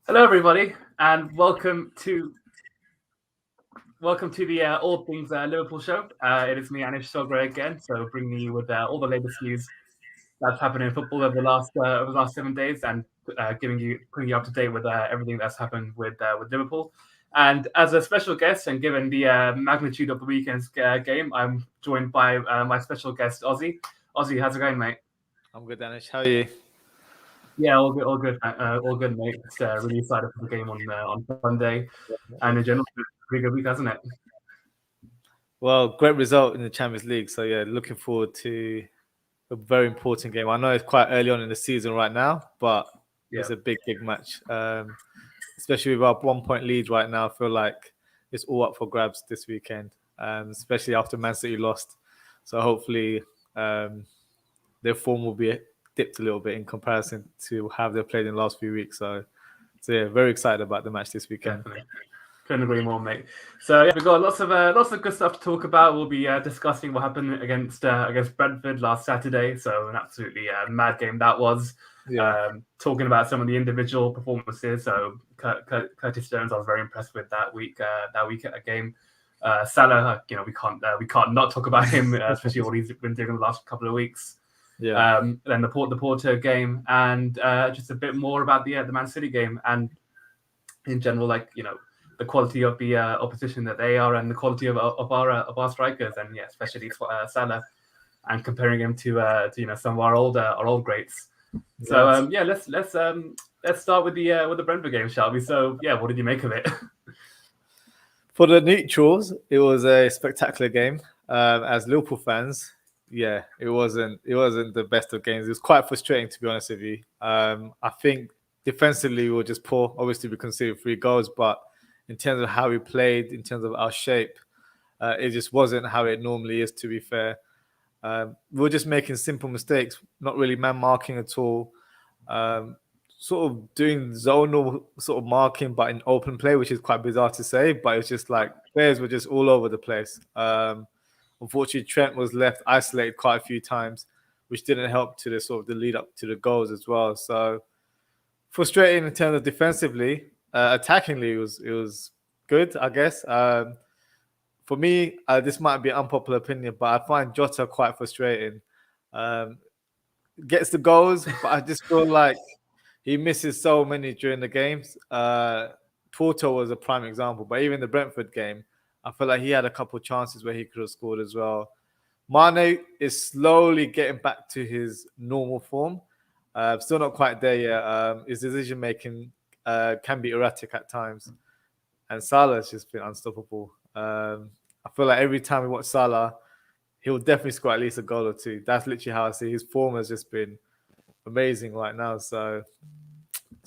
Hello, everybody, and welcome to the All Things Liverpool show. It is me, Anish Dogra again, so bringing you with all the latest news that's happened in football over the last 7 days, and putting you up to date with everything that's happened with Liverpool. And as a special guest, and given the magnitude of the weekend's game, I'm joined by my special guest, Ozzie. Ozzie, how's it going, mate? I'm good, Anish. How are you? Yeah, all good, mate. Just really excited for the game on Sunday, and in general, it's a pretty good week, hasn't it? Well, great result in the Champions League. So yeah, looking forward to a very important game. I know it's quite early on in the season right now, but Yeah. it's a big match. Especially with our 1 point lead right now. I feel like it's all up for grabs this weekend, especially after Man City lost. So hopefully their form will be dipped a little bit in comparison to how they've played in the last few weeks. So yeah, very excited about the match this weekend. Definitely. Couldn't agree more, mate. So yeah, we've got lots of good stuff to talk about. We'll be discussing what happened against Brentford last Saturday. So an absolutely mad game that was. Yeah. Talking about some of the individual performances. So Curtis Jones, I was very impressed with that week at a game. Salah, we can't not talk about him, especially what he's been doing in the last couple of weeks. Yeah. Then the Porto game, and just a bit more about the Man City game, and in general, the quality of the opposition that they are, and the quality of our strikers, and yeah, especially Salah, and comparing him to some of our old greats. So Yeah. yeah, let's start with the Brentford game, shall we? So yeah, what did you make of it? For the neutrals, it was a spectacular game. As Liverpool fans, yeah, it wasn't the best of games. It was quite frustrating, to be honest with you. I think defensively we were just poor. Obviously, we conceded 3 goals, but in terms of how we played, in terms of our shape, it just wasn't how it normally is. To be fair, we were just making simple mistakes, not really man marking at all. Um, Sort of doing zonal sort of marking, but in open play, which is quite bizarre to say. But it's just like players were just all over the place. Unfortunately, Trent was left isolated quite a few times, which didn't help to the sort of the lead up to the goals as well. So frustrating in terms of defensively. Attackingly, it was good, I guess. For me, this might be an unpopular opinion, but I find Jota quite frustrating. Um, Gets the goals, but I just feel like he misses so many during the games. Porto was a prime example, but even the Brentford game, I feel like he had a couple of chances where he could have scored as well. Mane is slowly getting back to his normal form. Still not quite there yet. His decision making can be erratic at times, and Salah's just been unstoppable. I feel like every time we watch Salah, he'll definitely score at least a goal or two. That's literally how I see his form has just been amazing right now. So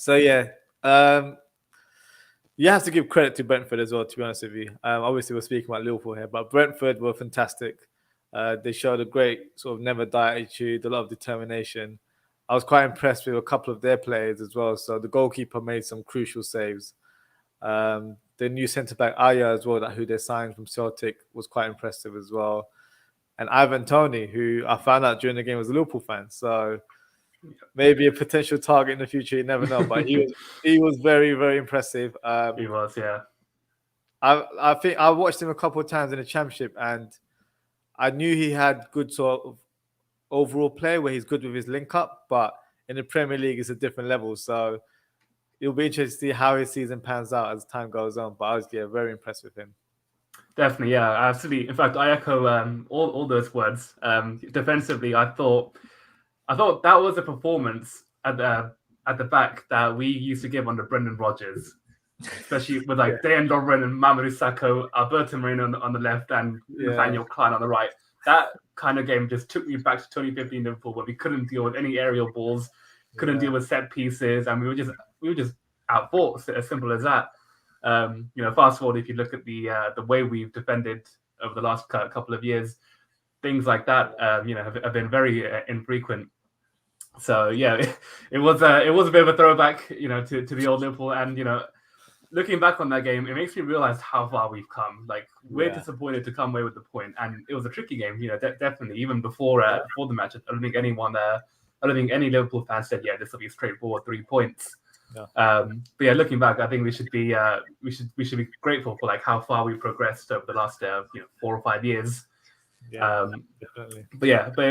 yeah, um, you have to give credit to Brentford as well. To be honest with you, obviously we're speaking about Liverpool here, but Brentford were fantastic. They showed a great sort of never die attitude, a lot of determination. I was quite impressed with a couple of their players as well. So the goalkeeper made some crucial saves. The new centre back Aya as well, that who they signed from Celtic, was quite impressive as well. And Ivan Tony, who I found out during the game was a Liverpool fan. So maybe a potential target in the future. You never know, but he was very impressive. He was, yeah. I think I watched him a couple of times in the Championship, and I knew he had good sort of overall play where he's good with his link up, but in the Premier League it's a different level. So it'll be interesting to see how his season pans out as time goes on. But I was very impressed with him. Definitely, yeah, absolutely. In fact, I echo all those words. Defensively, I thought that was a performance at the back that we used to give under Brendan Rodgers, especially with Yeah, like Dejan Lovren and Mamadou Sakho, Alberto Moreno on the left, and yeah, Nathaniel Klein on the right. That kind of game just took me back to 2015 Liverpool, where we couldn't deal with any aerial balls, couldn't yeah, deal with set pieces, and we were just outfought. As simple as that. Fast forward, if you look at the way we've defended over the last couple of years, things like that, have been very infrequent. So yeah, it was a bit of a throwback, to the old Liverpool, and looking back on that game, it makes me realize how far we've come. Like, we're yeah, disappointed to come away with the point, and it was a tricky game. Definitely, even before the match, I don't think any Liverpool fan said, yeah, this will be a straightforward 3 points. But yeah, looking back, I think we should be grateful for like how far we progressed over the last 4 or 5 years. Definitely. But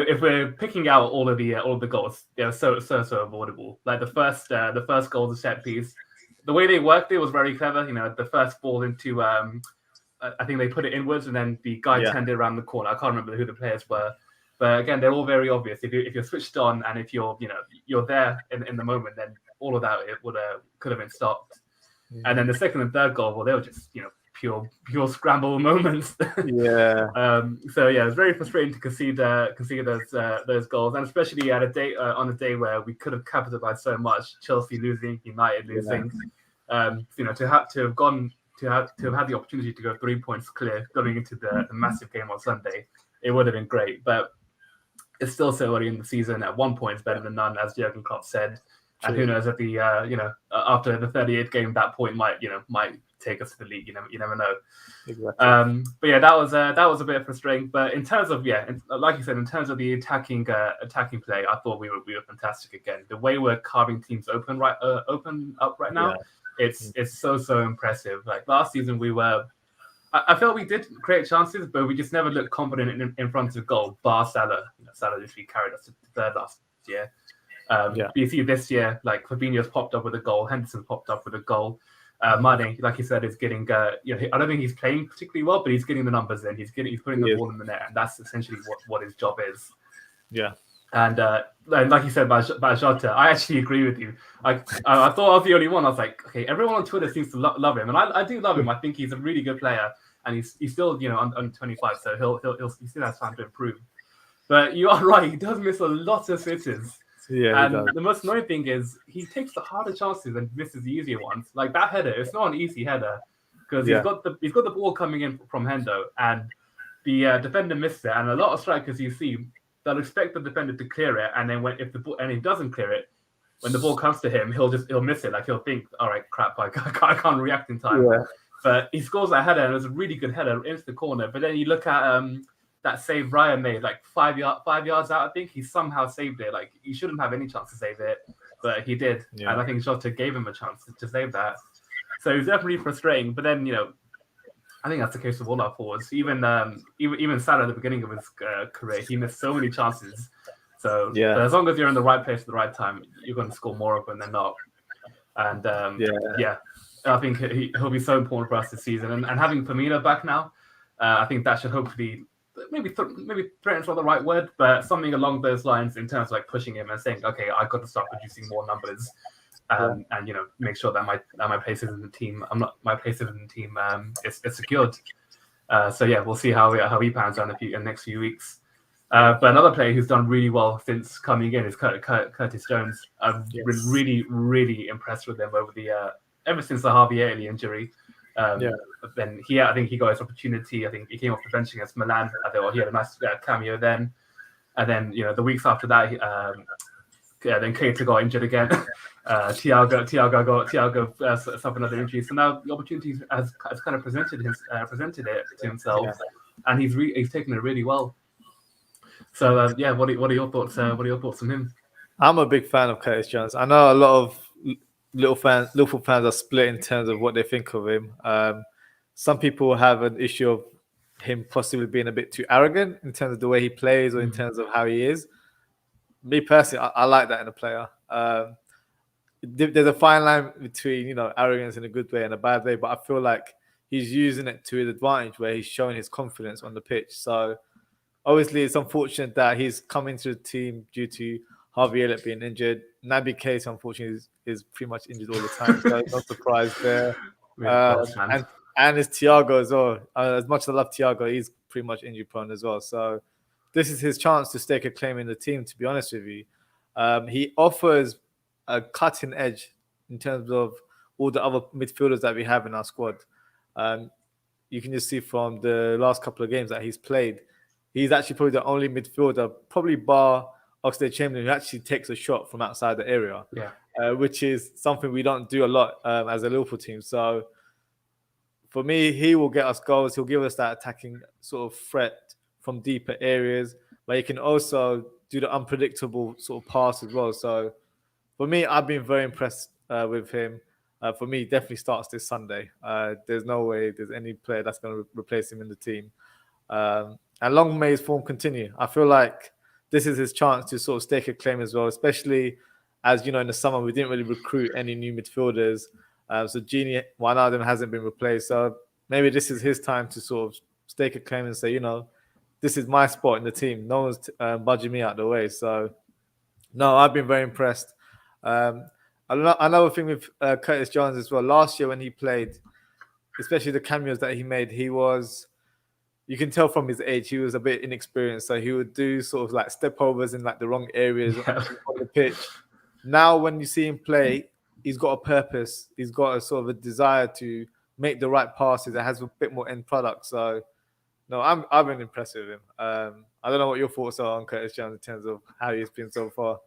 if we're picking out all of the goals, they're so avoidable. Like the first goal, the set piece, the way they worked it was very clever. The first ball into I think they put it inwards and then the guy turned it around the corner. I can't remember who the players were, but again, they're all very obvious. If you're switched on and if you're there in the moment, then all of that it could have been stopped. And then the second and third goal, well, they were just pure scramble moments. So yeah, it's very frustrating to concede those goals, and especially at on a day where we could have capitalized so much. Chelsea losing, United losing. To have had the opportunity to go 3 points clear going into the massive game on Sunday, it would have been great. But it's still so early in the season. At 1 point is better than none, as Jurgen Klopp said. True. And who knows, at the after the 38th game, that point might take us to the league. You never know. Exactly. But yeah, that was a bit frustrating. But in terms of like you said, in terms of the attacking play, I thought we were fantastic again. The way we're carving teams open up right now, it's so impressive. Like last season, I felt we did create chances, but we just never looked confident in front of goal. Bar Salah, Salah literally carried us to third last year. But you see this year, like Fabinho's popped up with a goal, Henderson's popped up with a goal. Mane, like you said, is getting. I don't think he's playing particularly well, but he's getting the numbers in. He's putting the ball in the net, and that's essentially what his job is. Yeah. And like you said about Jota, I actually agree with you. I thought I was the only one. I was like, okay, everyone on Twitter seems to love him, and I do love him. I think he's a really good player, and he's still under 25, so he still has time to improve. But you are right, he does miss a lot of sitters. Yeah, and the most annoying thing is he takes the harder chances and misses the easier ones. Like that header, it's not an easy header because he's got the ball coming in from Hendo, and the defender missed it. And a lot of strikers you see, they'll expect the defender to clear it, and then if he doesn't clear it, when the ball comes to him, he'll miss it. Like he'll think, all right, crap, I can't react in time. Yeah. But he scores that header, and it was a really good header into the corner. But then you look at that save Ryan made, like 5 yards out. I think he somehow saved it. Like he shouldn't have any chance to save it, but he did. And I think Jota gave him a chance to save that. So it was definitely frustrating. But then I think that's the case with all our forwards. Even Salah at the beginning of his career, he missed so many chances. So but as long as you're in the right place at the right time, you're going to score more of them than not. And I think he'll be so important for us this season. And having Firmino back now, I think that should hopefully maybe threaten's not the right word, but something along those lines in terms of like pushing him and saying, okay, I've got to start producing more numbers, and make sure that my place is in the team. My place is in the team. It's secured. So yeah, we'll see how he pans out in the next few weeks. But another player who's done really well since coming in is Curtis Jones. I've been really impressed with him over ever since the Harvey Ailey injury. Then I think he got his opportunity. I think he came off the bench against Milan. I thought he had a nice cameo then. And then the weeks after that, then Keita got injured again. Thiago suffered another injury. So now the opportunity has kind of presented it to himself, and he's taken it really well. So what are your thoughts? What are your thoughts on him? I'm a big fan of Curtis Jones. I know a lot of Liverpool fans are split in terms of what they think of him. Some people have an issue of him possibly being a bit too arrogant in terms of the way he plays or in terms of how he is. Me personally, I like that in a player. There's a fine line between arrogance in a good way and a bad way, but I feel like he's using it to his advantage where he's showing his confidence on the pitch. So obviously it's unfortunate that he's come into the team due to Harvey Elliott being injured. Naby Keita, unfortunately, is pretty much injured all the time, so no surprise there. And it's Thiago as well. As much as I love Thiago, he's pretty much injury prone as well. So this is his chance to stake a claim in the team, to be honest with you. He offers a cutting edge in terms of all the other midfielders that we have in our squad. You can just see from the last couple of games that he's played, he's actually probably the only midfielder, probably bar Oxlade-Chamberlain, who actually takes a shot from outside the area, which is something we don't do a lot as a Liverpool team. So for me, he will get us goals. He'll give us that attacking sort of threat from deeper areas, but he can also do the unpredictable sort of pass as well. So for me, I've been very impressed with him. For me, definitely starts this Sunday. There's no way there's any player that's going to replace him in the team. And long may his form continue. I feel like this is his chance to sort of stake a claim as well, especially as, in the summer, we didn't really recruit any new midfielders. So Gini, one of them hasn't been replaced. So maybe this is his time to sort of stake a claim and say, this is my spot in the team. No one's budging me out the way. So, no, I've been very impressed. Another thing with Curtis Jones as well. Last year when he played, especially the cameos that he made, you can tell from his age, he was a bit inexperienced. So he would do sort of like step overs in like the wrong areas on the pitch. Now, when you see him play, he's got a purpose. He's got a sort of a desire to make the right passes. It has a bit more end product. So, no, I've been impressed with him. I don't know what your thoughts are on Curtis Jones in terms of how he's been so far.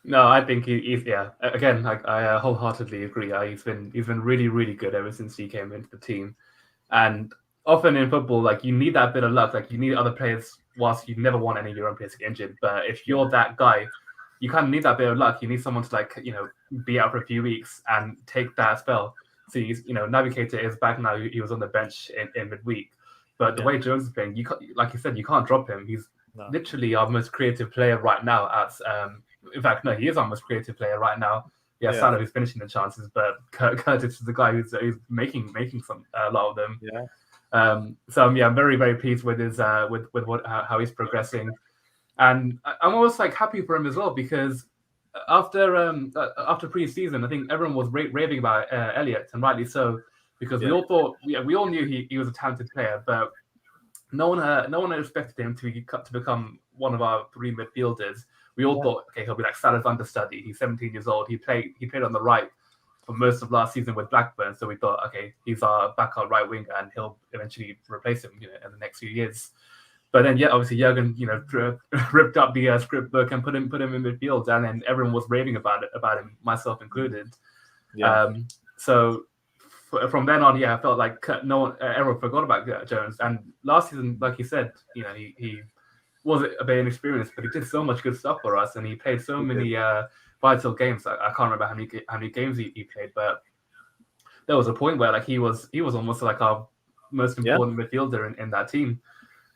No, I think he's Again, I wholeheartedly agree. He's been really, really good ever since he came into the team. And often in football, like you need that bit of luck. Like you need other players. Whilst you never want any of your own players to get injured, but if you're that guy, you kind of need that bit of luck. You need someone to be out for a few weeks and take that spell. So he's Navigator is back now. He was on the bench in midweek, but the way Jones is playing, you can't, like you said, you can't drop him. He's literally our most creative player right now. In fact, no, he is our most creative player right now. Yeah, Salah who's finishing the chances, but Curtis is the guy who's making a lot of them. Yeah. I'm very, very pleased with his how he's progressing, and I'm almost like happy for him as well because after pre-season, I think everyone was raving about Elliott, and rightly so, because we all thought we all knew he was a talented player, but no one expected him to become one of our three midfielders. We all thought, okay, he'll be like Salah's understudy. He's 17 years old. He played on the right for most of last season with Blackburn. So we thought, okay, he's our backup right winger, and he'll eventually replace him, in the next few years. But then, obviously Jurgen, ripped up the script book and put him in midfield, and then everyone was raving about him, myself included. Yeah. So from then on, I felt like everyone forgot about Jones. And last season, like you said, he was a bit inexperienced, but he did so much good stuff for us, and he played so many vital games. I can't remember how many games he played, but there was a point where he was almost like our most important midfielder in that team,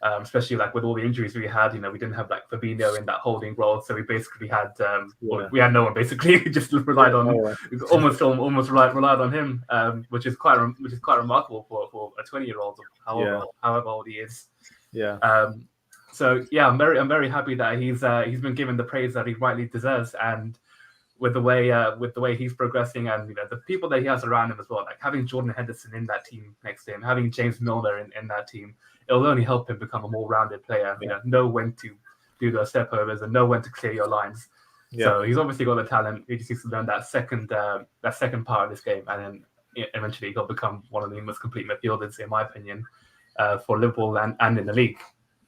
especially with all the injuries we had. We didn't have Fabinho in that holding role, so we basically had we had no one. Basically, we just relied on almost relied on him, which is quite remarkable for a 20-year-old, however old he is. Yeah. So I'm very happy that he's been given the praise that he rightly deserves, and with the way he's progressing, and the people that he has around him as well, like having Jordan Henderson in that team next to him, having James Milner in that team, it'll only help him become a more rounded player. Know when to do those step overs and know when to clear your lines. So he's obviously got the talent. He just needs to learn that second part of this game, and then eventually he'll become one of the most complete midfielders, in my opinion, for Liverpool and in the league.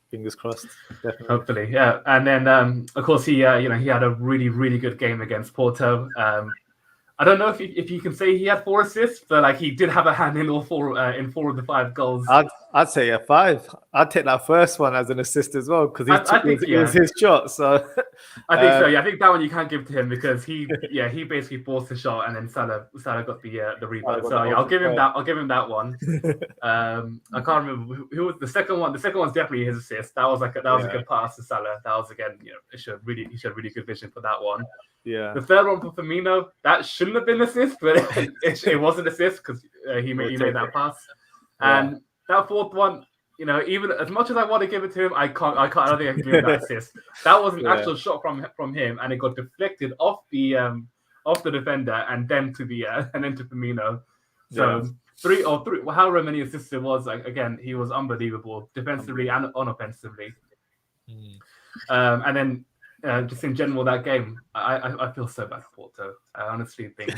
Fingers crossed. Definitely. Hopefully, yeah. And then, of course, he had a really, really good game against Porto. I don't know if you can say he had 4 assists, but he did have a hand in all 4 of the 5 goals. I'd say a 5. I'd take that first one as an assist as well because it was his shot. So I think so. Yeah, I think that one you can't give to him because he basically forced the shot, and then Salah got the rebound. So I'll give him that. I'll give him that one. I can't remember who was the second one. The second one's definitely his assist. That was a good pass to Salah. That was again, he showed really good vision for that one. Yeah. The third one for Firmino, that shouldn't have been an assist, but it was an assist because he made that pass. And that fourth one, even as much as I want to give it to him, I don't think I can give him that assist. That was an actual shot from him, and it got deflected off the defender and then to Firmino. So three, however many assists it was, again, he was unbelievable defensively and offensively. And then. Just in general, that game, I feel so bad for Porto. I honestly think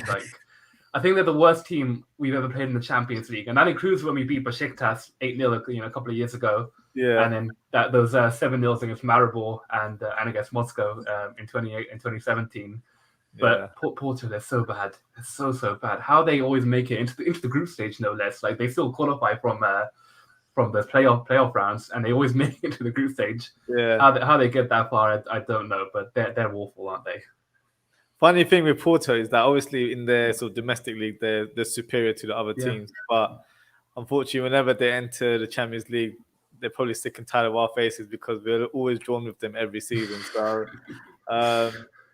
I think they're the worst team we've ever played in the Champions League, and that includes when we beat Besiktas 8-0, a couple of years ago. Yeah, and then those 7-0 against Maribor and against Moscow in 2017. But Porto, they're so bad. They're so bad. How they always make it into the group stage, no less. They still qualify from the playoff rounds, and they always make it to the group stage. Yeah, how they get that far, I don't know, but they're awful, aren't they? funny thing with Porto is that obviously in their sort of domestic league, they're superior to the other teams. But unfortunately, whenever they enter the Champions League, they're probably sick and tired of our faces because we're always drawn with them every season. So,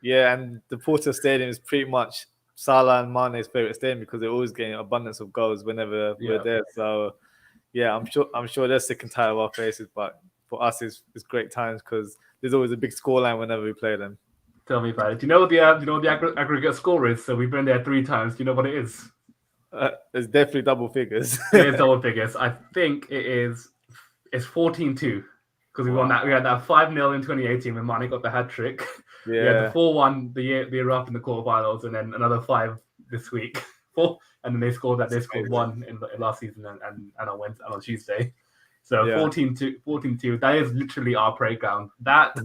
yeah, and the Porto Stadium is pretty much Salah and Mane's favorite stadium because they're always getting abundance of goals whenever we're there. So, yeah, I'm sure they're sick and tired of our faces, but for us, it's great times because there's always a big scoreline whenever we play them. Tell me about it. Do you know what the aggregate score is? So we've been there 3 times. Do you know what it is? It's definitely double figures. It is double figures. I think it's 14-2 because we had that 5-0 in 2018 when Mane got the hat trick. Yeah. We had the 4-1 the year after in the quarterfinals, and then another 5 this week. 4, and then they scored 1 in last season and on Tuesday. So 14-2. That is literally our playground. That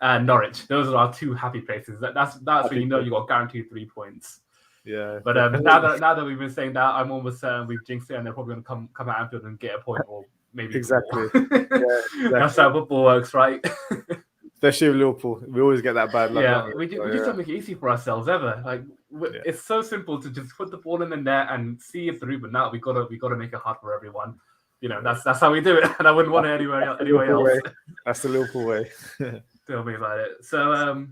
and Norwich. Those are our 2 happy places. That's when you know you got guaranteed 3 points. Yeah. But now that we've been saying that, I'm almost certain we've jinxed it, and they're probably going to come at Anfield and get a point or maybe exactly. That's how football works, right? Especially with Liverpool, we always get that bad luck. Yeah, we just don't make it easy for ourselves ever. Like it's so simple to just put the ball in the net and see it through. But now we gotta make it hard for everyone. That's how we do it, and I wouldn't want it anywhere else. That's the Liverpool way. Tell me about it. So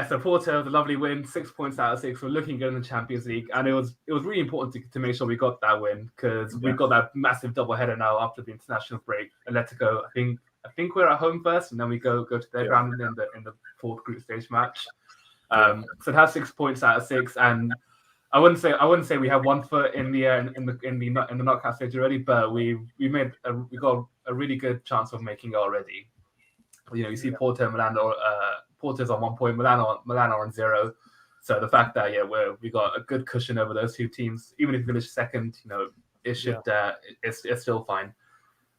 so Porto, the lovely win, 6 points out of 6. We're looking good in the Champions League, and it was really important to make sure we got that win because we've got that massive double header now after the international break. Atletico, I think we're at home first, and then we go to their ground in the 4th group stage match. So it has 6 points out of 6, and I wouldn't say we have 1 foot in the in the knockout stage already, but we got a really good chance of making it already. You see Porto and Milan, Porto's on 1 point, Milan are on 0. So the fact that we got a good cushion over those 2 teams, even if we finish second, it should it's still fine.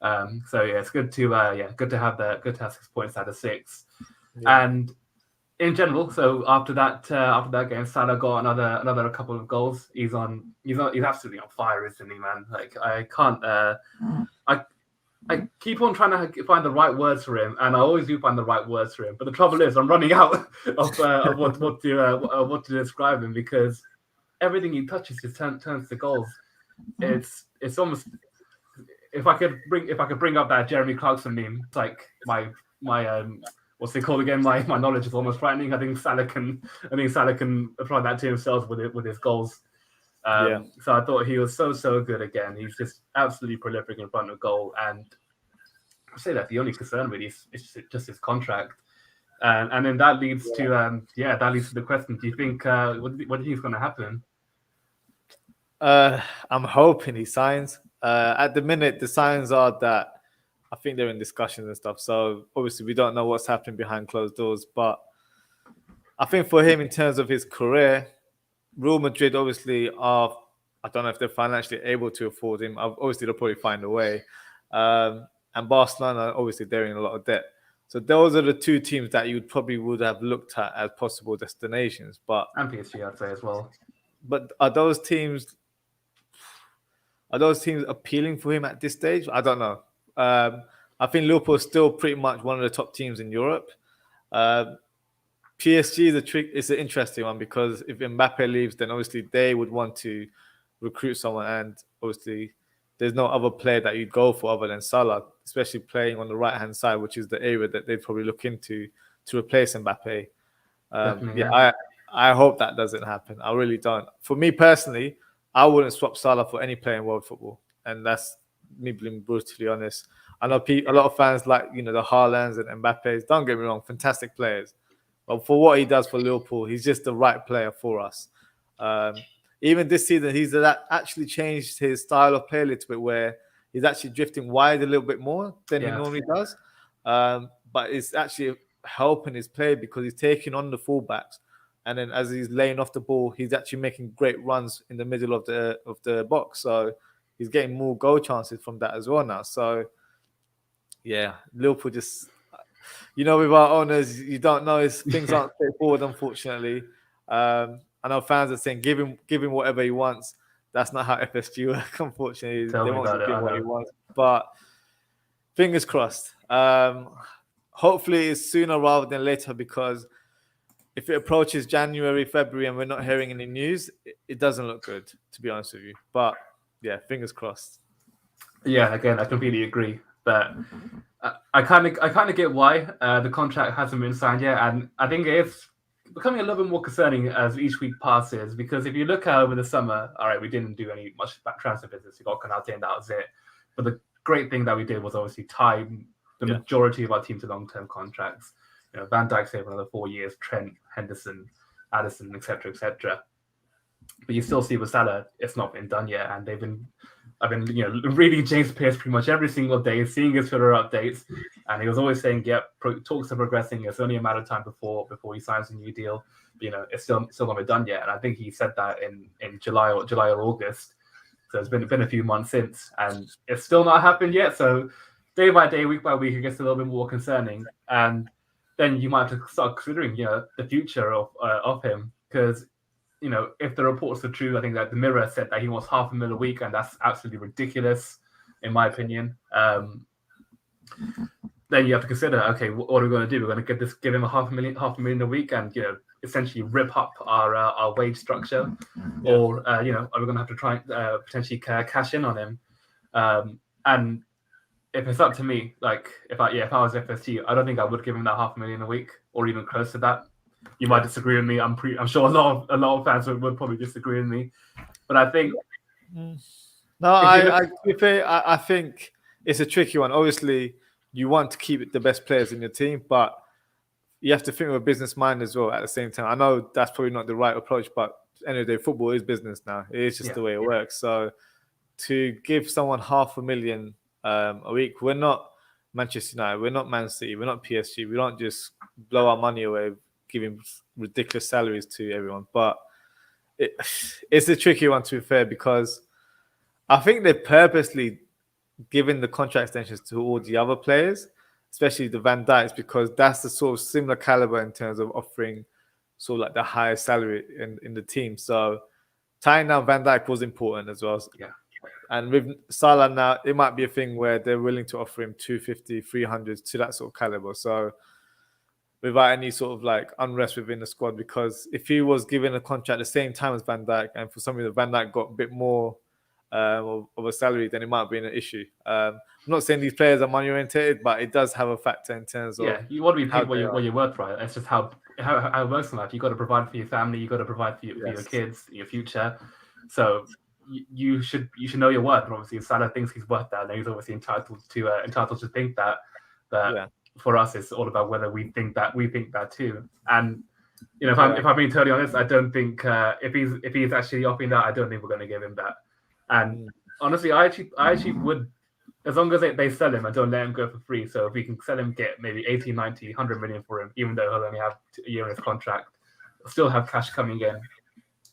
So it's good to have 6 points out of 6, and in general. So after that game, Salah got another couple of goals. He's absolutely on fire, isn't he, man? Like I can't. I keep on trying to find the right words for him, and I always do find the right words for him. But the trouble is, I'm running out of what to describe him because everything he touches just turns to goals. It's almost if I could bring up that Jeremy Clarkson meme, it's like my what's it called again? My knowledge is almost frightening. I think Salah can apply that to himself with his goals. So I thought he was so good again. He's just absolutely prolific in front of goal, and I say that the only concern really is just his contract, and then that leads to the question: do you think what do you think is going to happen? I'm hoping he signs. At the minute, the signs are that I think they're in discussions and stuff. So obviously, we don't know what's happening behind closed doors, but I think for him, in terms of his career, Real Madrid obviously are, I don't know if they're financially able to afford him. Obviously, they'll probably find a way. And Barcelona, obviously, they're in a lot of debt. So those are the 2 teams that you probably would have looked at as possible destinations. And PSG, I'd say as well. But are those teams appealing for him at this stage? I don't know. I think Liverpool is still pretty much one of the top teams in Europe. PSG is an interesting one because if Mbappe leaves, then obviously they would want to recruit someone, and obviously there's no other player that you'd go for other than Salah, especially playing on the right-hand side, which is the area that they'd probably look into to replace Mbappe. I hope that doesn't happen. I really don't. For me personally, I wouldn't swap Salah for any player in world football, and that's me being brutally honest. I know a lot of fans like the Haalands and Mbappes. Don't get me wrong, fantastic players. But for what he does for Liverpool, he's just the right player for us. Even this season, he's actually changed his style of play a little bit, where he's actually drifting wide a little bit more than he normally does. But it's actually helping his play because he's taking on the fullbacks, and then as he's laying off the ball, he's actually making great runs in the middle of the box. So he's getting more goal chances from that as well now. So yeah, Liverpool just. With our owners, you don't know. Things aren't straightforward, unfortunately. I know fans are saying give him whatever he wants. That's not how FSG work, unfortunately. They won't give him what he wants. But fingers crossed. Hopefully it's sooner rather than later because if it approaches January, February, and we're not hearing any news, it doesn't look good, to be honest with you. But yeah, fingers crossed. Yeah, again, I completely agree. But I kind of get why the contract hasn't been signed yet, and I think it's becoming a little bit more concerning as each week passes. Because if you look out over the summer, all right, we didn't do any much back transfer business. We got Konate and that was it. But the great thing that we did was obviously tie the majority of our team to long-term contracts. Van Dijk saved another 4 years, Trent, Henderson, Addison, etc., etc. But you still see with Salah, it's not been done yet, and I've been reading James Pearce pretty much every single day, seeing his Twitter updates, and he was always saying, "Yep, talks are progressing. It's only a matter of time before he signs a new deal. But, it's still not been done yet." And I think he said that in July or August. So it's been a few months since, and it's still not happened yet. So day by day, week by week, it gets a little bit more concerning, and then you might have to start considering the future of him, because if the reports are true, I think that the Mirror said that he wants $500,000 a week, and that's absolutely ridiculous, in my opinion. Then you have to consider, okay, what are we going to do? We're going to give him $500,000 a week, and essentially rip up our wage structure, or are we going to have to try and potentially cash in on him? And if it's up to me, like if I was FSG, I don't think I would give him that $500,000 a week, or even close to that. You might disagree with me. I'm sure a lot of fans would probably disagree with me, but I think I think it's a tricky one. Obviously, you want to keep the best players in your team, but you have to think with a business mind as well at the same time. I know that's probably not the right approach, but at the end of the day, football is business now. It is just the way it works. So to give someone $500,000 a week, we're not Manchester United, we're not Man City, we're not PSG. We don't just blow our money away giving ridiculous salaries to everyone. But it's a tricky one, to be fair, because I think they're purposely giving the contract extensions to all the other players, especially the Van Dijks, because that's the sort of similar caliber in terms of offering sort of like the highest salary in the team. So tying down Van Dijk was important as well. Yeah. And with Salah now, it might be a thing where they're willing to offer him 250, 300 to that sort of caliber. So without any sort of like unrest within the squad, because if he was given a contract at the same time as Van Dijk, and for some reason Van Dijk got a bit more of a salary, then it might be an issue. I'm not saying these players are money oriented, but it does have a factor in terms of you want to be paid what you're worth, right? That's just how it works in life. You got to provide for your family, you got to provide for your kids, your future. So you should know your worth. And obviously, if Salah thinks he's worth that, then he's obviously entitled to think that. But for us, it's all about whether we think that too. And if I'm being totally honest, I don't think if he's actually offering that, I don't think we're going to give him that. And honestly, I actually would, as long as they sell him and don't let him go for free. So if we can sell him, get maybe 80, 90, 100 million for him, even though he'll only have a year in his contract, still have cash coming in.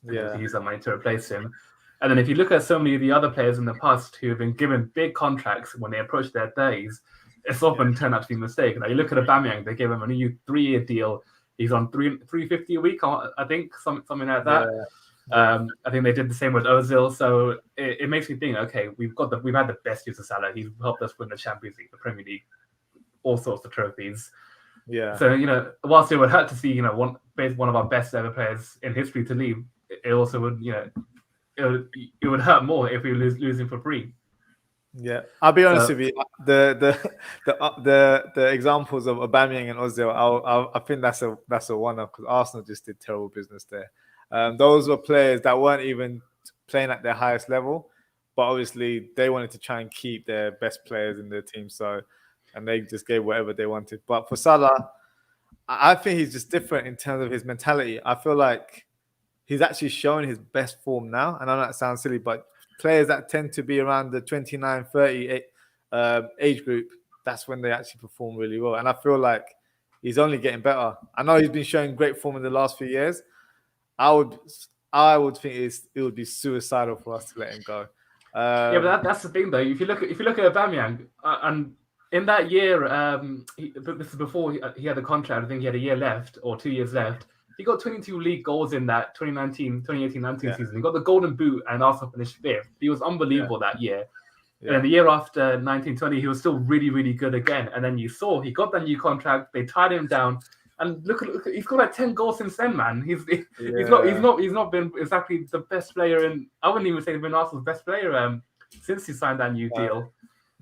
To use that money to replace him. And then if you look at so many of the other players in the past who have been given big contracts when they approach their 30s, it's often turned out to be a mistake. Now you look at Aubameyang, they gave him a new 3-year deal. He's on $350 a week, I think, something like that. I think they did the same with Ozil. So it makes me think, okay, we've had the best use of Salah. He's helped us win the Champions League, the Premier League, all sorts of trophies. Yeah. So whilst it would hurt to see one of our best ever players in history to leave, it also would it would hurt more if we lose him for free. Yeah, I'll be honest with you. The examples of Aubameyang and Ozil, I think that's a one-off, because Arsenal just did terrible business there. Those were players that weren't even playing at their highest level, but obviously they wanted to try and keep their best players in their team. And they just gave whatever they wanted. But for Salah, I think he's just different in terms of his mentality. I feel like he's actually showing his best form now. And I know that sounds silly, but players that tend to be around the 29, 30 age group, that's when they actually perform really well. And I feel like he's only getting better. I know he's been showing great form in the last few years. I would think it would be suicidal for us to let him go. But that's the thing, though. If you look at Aubameyang, and in that year, this is before he had a contract. I think he had a year left or 2 years left. He got 22 league goals in that 2018-19 season. He got the Golden Boot, and Arsenal finished fifth. He was unbelievable that year. And then the year after 1920, he was still really, really good again. And then you saw he got that new contract. They tied him down. And look, he's got like 10 goals since then, man. He's not been exactly the best player in. I wouldn't even say he's been Arsenal's best player since he signed that new deal.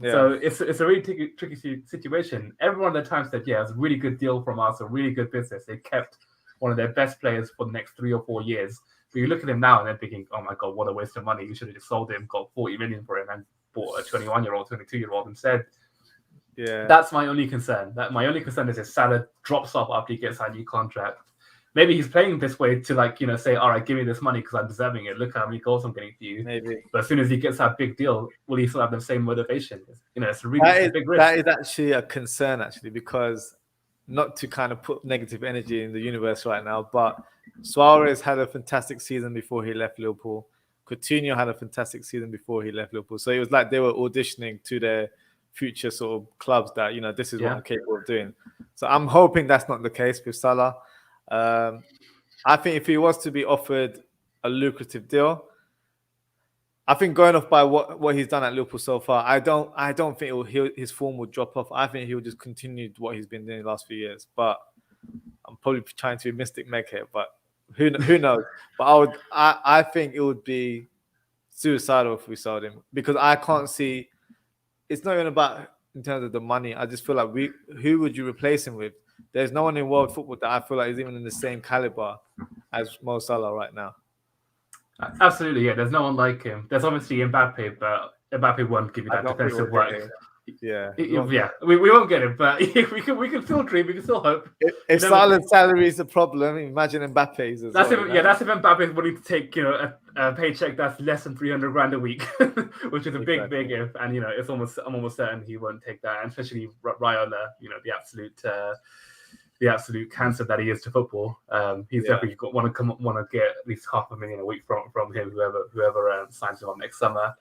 Yeah. So it's a really tricky situation. Everyone at the time said, yeah, it's a really good deal from Arsenal, really good business. They kept one of their best players for the next 3 or 4 years. But you look at him now and they're thinking, oh my God, what a waste of money. You should have just sold him, got 40 million for him and bought a 21-year-old, 22-year-old instead. Yeah. That's my only concern. My only concern is if Salah drops off after he gets that new contract. Maybe he's playing this way to say, all right, give me this money because I'm deserving it. Look how many goals I'm getting for you. Maybe. But as soon as he gets that big deal, will he still have the same motivation? It's a really big risk. That is actually a concern, because not to kind of put negative energy in the universe right now, but Suarez had a fantastic season before he left Liverpool. Coutinho had a fantastic season before he left Liverpool. So it was like they were auditioning to their future sort of clubs that, this is what I'm capable of doing. So I'm hoping that's not the case with Salah. I think if he was to be offered a lucrative deal, I think going off by what he's done at Liverpool so far, I don't think his form will drop off. I think he'll just continue what he's been doing the last few years. But I'm probably trying to be Mystic Meg here, but who knows? But I think it would be suicidal if we sold him, because I can't see. It's not even about in terms of the money. I just feel like who would you replace him with? There's no one in world football that I feel like is even in the same caliber as Mo Salah right now. Absolutely, yeah. There's no one like him. There's obviously Mbappe, but Mbappe won't give you that defensive work. Yeah, we won't get it, but we can still dream. We can still hope. If Salah's salary is a problem, imagine Mbappe's as that's well. That's if Mbappe is willing to take a paycheck that's less than 300 grand a week, which is a big if. And I'm almost certain he won't take that, and especially Raiola, the absolute cancer that he is to football. He's definitely want to get at least $500,000 a week from him, whoever signs him up next summer.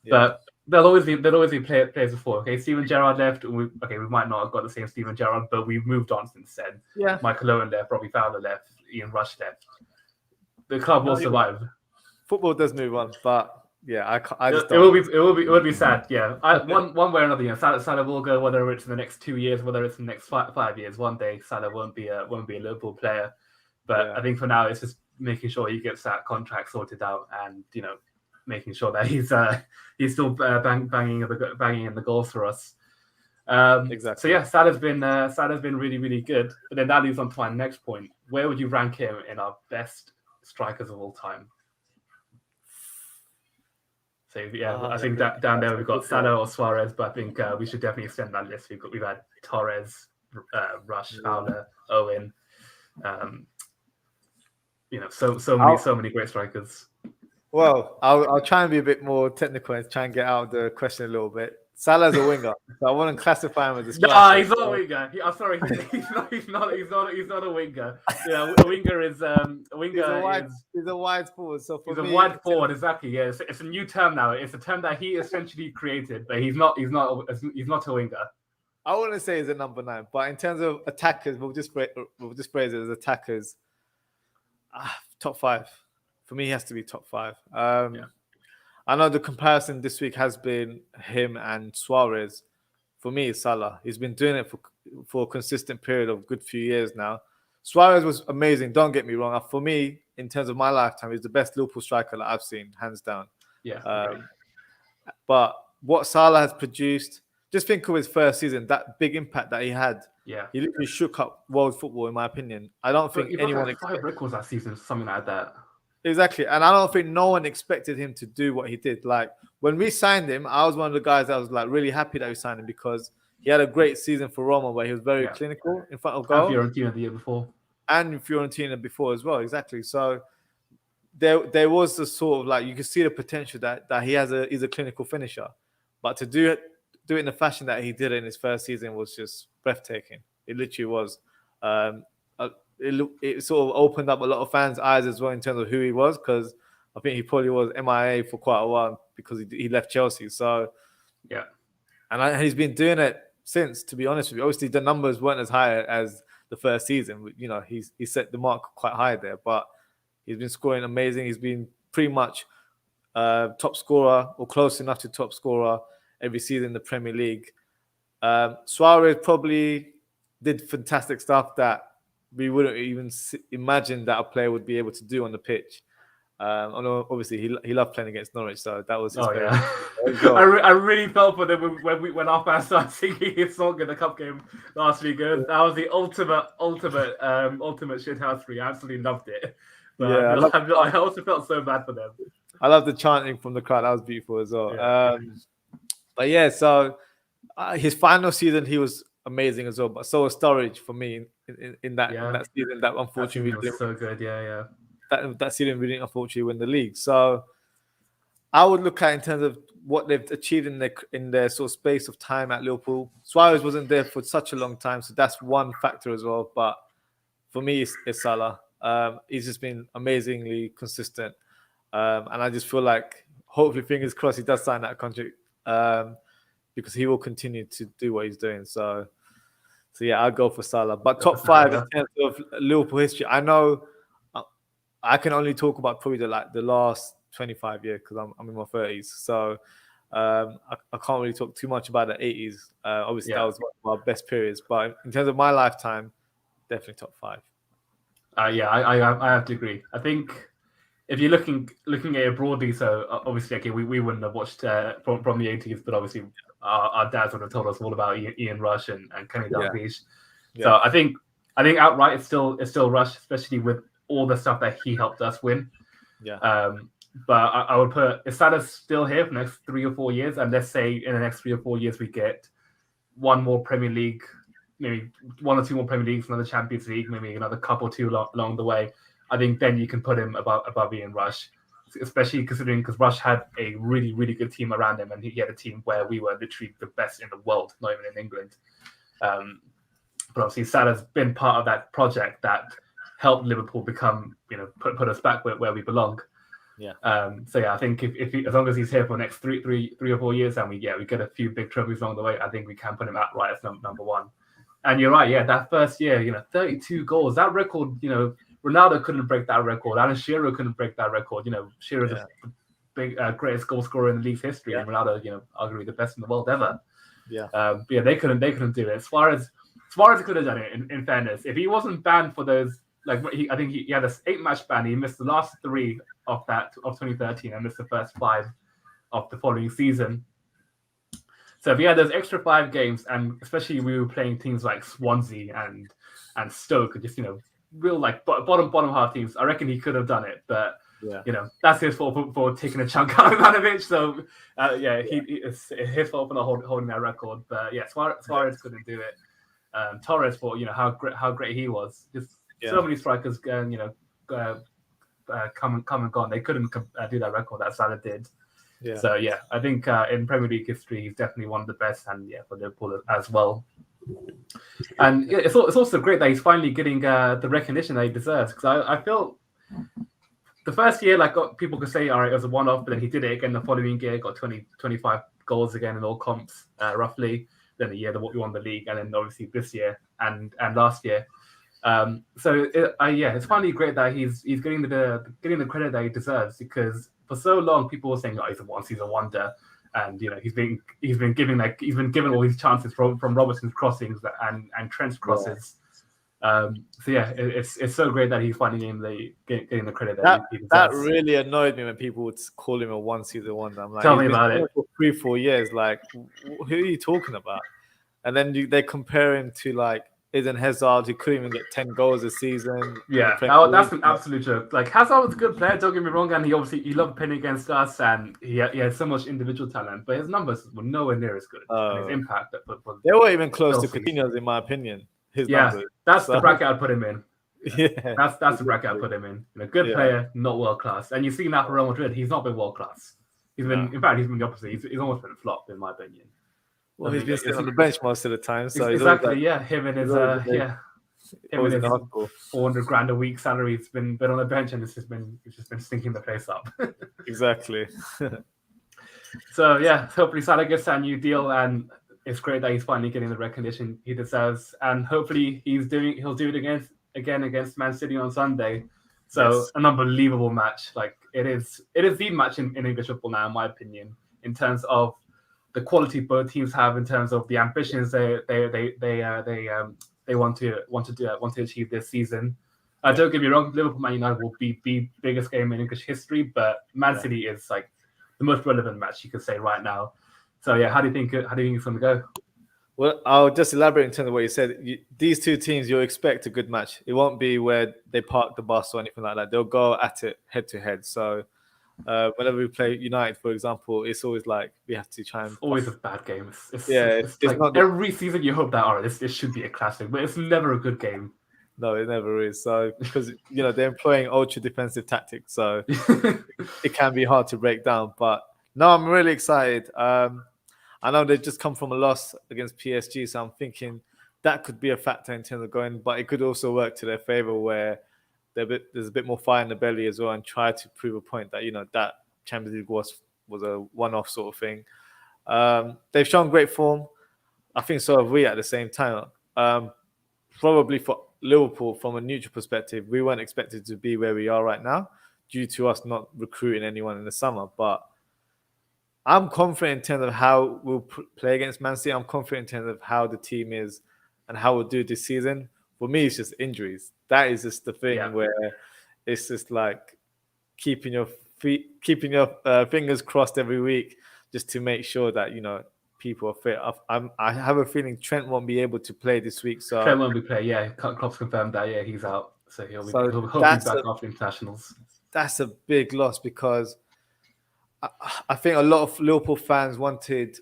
Yeah. But there'll always be players before. Okay, Steven Gerrard left. We might not have got the same Steven Gerrard, but we've moved on since then. Yeah, Michael Owen left, Robbie Fowler left, Ian Rush left. The club will survive. Football does move on, but yeah, it will be sad. Yeah, one way or another. Salah will go, whether it's in the next 2 years, whether it's in the next 5 years. One day, Salah won't be a Liverpool player. But I think for now, it's just making sure he gets that contract sorted out, and making sure that he's still banging in the goals for us. Exactly. So yeah, Salah's been really, really good. But then that leads on to my next point. Where would you rank him in our best strikers of all time? So I think that down there we've got Salah or Suarez, but I think we should definitely extend that list. We've had Torres, Rush, Fowler, Owen. So many great strikers. Well, I'll try and be a bit more technical and try and get out of the question a little bit. Salah's a winger, so I wouldn't classify him as a striker. No, he's not a winger. I'm sorry, he's not a winger. A winger is He's a wide forward. So he's a wide forward, exactly. Yeah, it's a new term now. It's a term that he essentially created, but he's not a winger. I wouldn't say he's a number 9, but in terms of attackers, we'll just phrase it as attackers. Top 5. For me, he has to be top 5. I know the comparison this week has been him and Suarez. For me, it's Salah. He's been doing it for a consistent period of a good few years now. Suarez was amazing, don't get me wrong. For me, in terms of my lifetime, he's the best Liverpool striker that I've seen, hands down. Yeah. But what Salah has produced, just think of his first season, that big impact that he had. Yeah. He literally shook up world football, in my opinion. I don't think anyone expected 5 records that season, something like that. Exactly. And I don't think no one expected him to do what he did. Like, when we signed him, I was one of the guys that was like really happy that we signed him, because he had a great season for Roma where he was very clinical in front of goal. And Fiorentina the year before. And Fiorentina before as well, exactly. So there was the sort of like, you could see the potential that he's a clinical finisher. But to do it in the fashion that he did in his first season was just breathtaking. It literally was. It sort of opened up a lot of fans' eyes as well in terms of who he was, because I think he probably was MIA for quite a while because he left Chelsea. So yeah, and he's been doing it since. To be honest with you, obviously the numbers weren't as high as the first season. He set the mark quite high there, but he's been scoring amazing. He's been pretty much top scorer or close enough to top scorer every season in the Premier League. Suarez probably did fantastic stuff that we wouldn't even imagine that a player would be able to do on the pitch. Although obviously he loved playing against Norwich, so that was his favorite. Yeah. I really felt for them when our fans started singing his song in the cup game last week. That was the ultimate shithouse for me. I absolutely loved it. But yeah, I also felt so bad for them. I love the chanting from the crowd. That was beautiful as well. Yeah. But yeah, so his final season he was amazing as well. But so was Sturridge for me in that season. That unfortunately was so good. Yeah. That season we didn't unfortunately win the league. So I would look at in terms of what they've achieved in their sort of space of time at Liverpool. Suarez wasn't there for such a long time, so that's one factor as well. But for me, it's Salah. He's just been amazingly consistent, and I just feel like hopefully, fingers crossed, he does sign that contract because he will continue to do what he's doing. So yeah, I'll go for Salah. But top five in terms of Liverpool history, I know I can only talk about probably the last 25 years because I'm in my 30s. So I can't really talk too much about the 80s. Obviously, that was one of our best periods. But in terms of my lifetime, definitely top five. I have to agree. I think if you're looking at it broadly, so obviously, okay, we wouldn't have watched from the 80s, but obviously our dads would have told us all about Ian Rush and Kenny Dalglish. Yeah. So I think outright it's still Rush, especially with all the stuff that he helped us win. Yeah. But I would put, if Salah's still here for the next 3 or 4 years, and let's say in the next 3 or 4 years we get one more Premier League, maybe 1 or 2 more Premier Leagues, another Champions League, maybe another cup or two along the way, I think then you can put him above Ian Rush, especially considering because Rush had a really, really good team around him, and he had a team where we were literally the best in the world, not even in England. But obviously Salah's been part of that project that helped Liverpool become, put us back where we belong. Yeah. So yeah, I think if he, as long as he's here for the next 3 or 4 years, and we get a few big trophies along the way, I think we can put him out right as number one. And you're right, yeah, that first year, 32 goals, that record, Ronaldo couldn't break that record. Alan Shearer couldn't break that record. Shearer's the big greatest goal scorer in the league's history, and Ronaldo, arguably the best in the world ever. Yeah. But yeah, they couldn't do it. Suarez could have done it. In fairness, if he wasn't banned for those. I think he had an 8-match ban. He missed the last 3 of 2013 and missed the first 5 of the following season. So if he had those extra 5 games, and especially we were playing teams like Swansea and Stoke, just real bottom half teams, I reckon he could have done it. But that's his fault for taking a chunk out of Ivanovic. So it's his fault for not holding that record. But yeah, Suarez couldn't do it. Torres for how great he was. Just so many strikers, come and gone. They couldn't do that record that Salah did. Yeah. So yeah, I think in Premier League history, he's definitely one of the best, and for Liverpool as well. And it's also great that he's finally getting the recognition that he deserves. Because I feel the first year, people could say, all right, it was a one-off, but then he did it again the following year, got 25 goals again in all comps, roughly. Then the year that we won the league, and then obviously this year and last year. It's finally great that he's getting the credit that he deserves, because for so long people were saying, oh, he's a one-season wonder, and he's been given all these chances from Robertson's crossings and Trent's crosses. It's so great that he's finally getting the credit that he deserves. That really annoyed me when people would call him a one-season wonder. I'm like, tell me about it. For 3-4 years, like, who are you talking about? And then they compare him to Eden Hazard, who couldn't even get 10 goals a season. Yeah, that's an absolute joke. Hazard was a good player, don't get me wrong, and he loved playing against us, and he had so much individual talent, but his numbers were nowhere near as good. And his impact. They weren't even close to Coutinho's, in my opinion. His numbers. That's the bracket I'd put him in. Yeah, that's the bracket I'd put him in. A good player, not world class. And you've seen that for Real Madrid. He's not been world class. In fact, he's been the opposite. He's almost been a flop, in my opinion. Well, he's been sitting on the bench most of the time. So exactly, him and his him and his 400 grand a week salary has been on the bench, and it's just been stinking the place up. Exactly. So yeah, hopefully Salah gets a new deal, and it's great that he's finally getting the recognition he deserves, and hopefully he'll do it again against Man City on Sunday. So an unbelievable match. It is the match in English football now, in my opinion, in terms of the quality both teams have, in terms of the ambitions they they want to achieve this season. Don't get me wrong, Liverpool Man United will be the biggest game in English history, but Man City is like the most relevant match you could say right now. So yeah, how do you think it's going to go? Well, I'll just elaborate in terms of what you said. These two teams, you'll expect a good match. It won't be where they park the bus or anything like that. They'll go at it head to head. So whenever we play United, for example, it's always like we have to try and. It's always a bad game. It's like not every season you hope that this should be a classic, but it's never a good game. No, it never is. So because they're employing ultra defensive tactics, so it can be hard to break down. But no, I'm really excited. I know they've just come from a loss against PSG, so I'm thinking that could be a factor in terms of going, but it could also work to their favor where there's a bit more fire in the belly as well, and try to prove a point that that Champions League was a one-off sort of thing. They've shown great form. I think so have we at the same time. Probably for Liverpool, from a neutral perspective, we weren't expected to be where we are right now due to us not recruiting anyone in the summer. But I'm confident in terms of how we'll play against Man City. I'm confident in terms of how the team is and how we'll do this season. For me, it's just injuries. That is just the thing where it's just like keeping your fingers crossed every week just to make sure that people are fit. I have a feeling Trent won't be able to play this week. So Trent won't be playing. Yeah, Klopp's confirmed that. Yeah, he's out. So he'll be back after internationals. That's a big loss because I think a lot of Liverpool fans wanted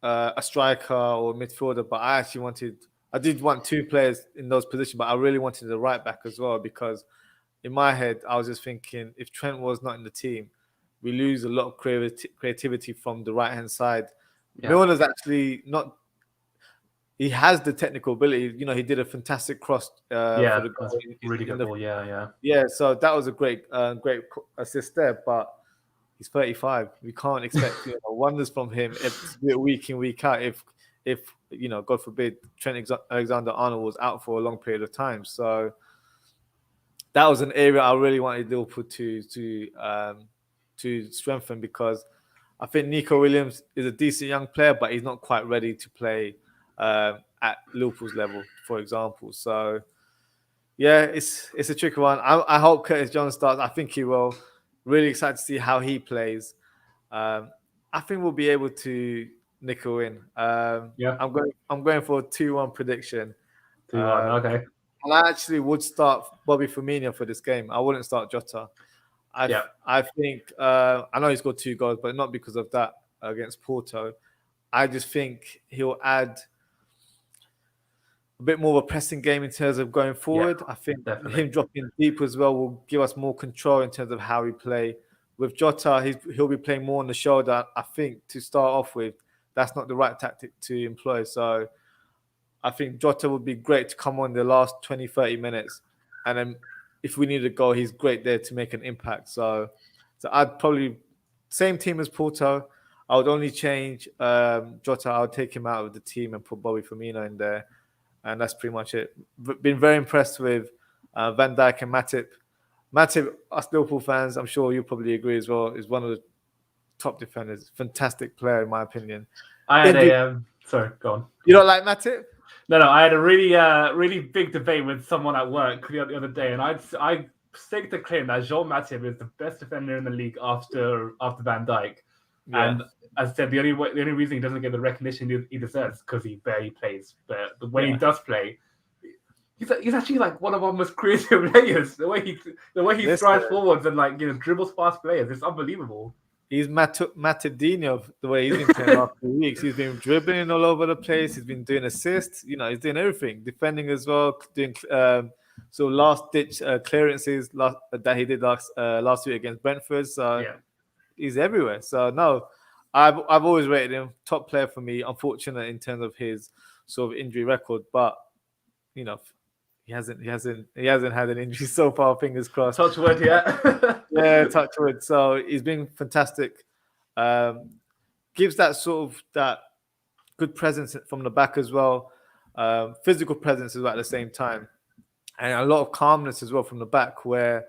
a striker or midfielder, but I did want two players in those positions, but I really wanted the right back as well because in my head, I was just thinking if Trent was not in the team, we lose a lot of creativity from the right-hand side. Yeah. Milner's actually not... He has the technical ability. He did a fantastic cross for the goal. Really good ball, yeah. Yeah, so that was a great assist there, but he's 35. We can't expect wonders from him week in, week out if God forbid, Trent Alexander-Arnold was out for a long period of time. So that was an area I really wanted Liverpool to strengthen because I think Nico Williams is a decent young player, but he's not quite ready to play at Liverpool's level, for example. So yeah, it's a tricky one. I hope Curtis Jones starts. I think he will. Really excited to see how he plays. I think we'll be able to nick a win. I'm going for a 2-1 prediction. 2-1, okay. And I actually would start Bobby Firmino for this game. I wouldn't start Jota. I think I know he scored 2 goals, but not because of that against Porto. I just think he'll add a bit more of a pressing game in terms of going forward. I think him dropping deep as well will give us more control in terms of how we play. With Jota, he'll be playing more on the shoulder. I think to start off with, that's not the right tactic to employ. So I think Jota would be great to come on the last 20, 30 minutes. And then if we need a goal, he's great there to make an impact. So I'd probably, same team as Porto. I would only change Jota. I would take him out of the team and put Bobby Firmino in there. And that's pretty much it. Been very impressed with Van Dijk and Matip. Matip, us Liverpool fans, I'm sure you probably agree as well, is one of the top defenders. Fantastic player, in my opinion. Sorry, go on. You don't like Matip? No. I had a really big debate with someone at work the other day, and I staked a claim that João Matip is the best defender in the league after Van Dijk. Yeah. And as I said, the only reason he doesn't get the recognition he deserves because he barely plays. But when he does play, he's actually like one of our most creative players. The way he strides forwards and dribbles past players, it's unbelievable. He's Matadinho, the way he's been playing after weeks. He's been dribbling all over the place. He's been doing assists. He's doing everything, defending as well, doing last ditch clearances that he did last week against Brentford. So he's everywhere. So no. I've always rated him top player for me. Unfortunate in terms of his sort of injury record, but he hasn't had an injury so far. Fingers crossed. Touch wood, yeah. Yeah, touch wood. So he's been fantastic. Gives that good presence from the back as well. Physical presence as well at the same time, and a lot of calmness as well from the back where.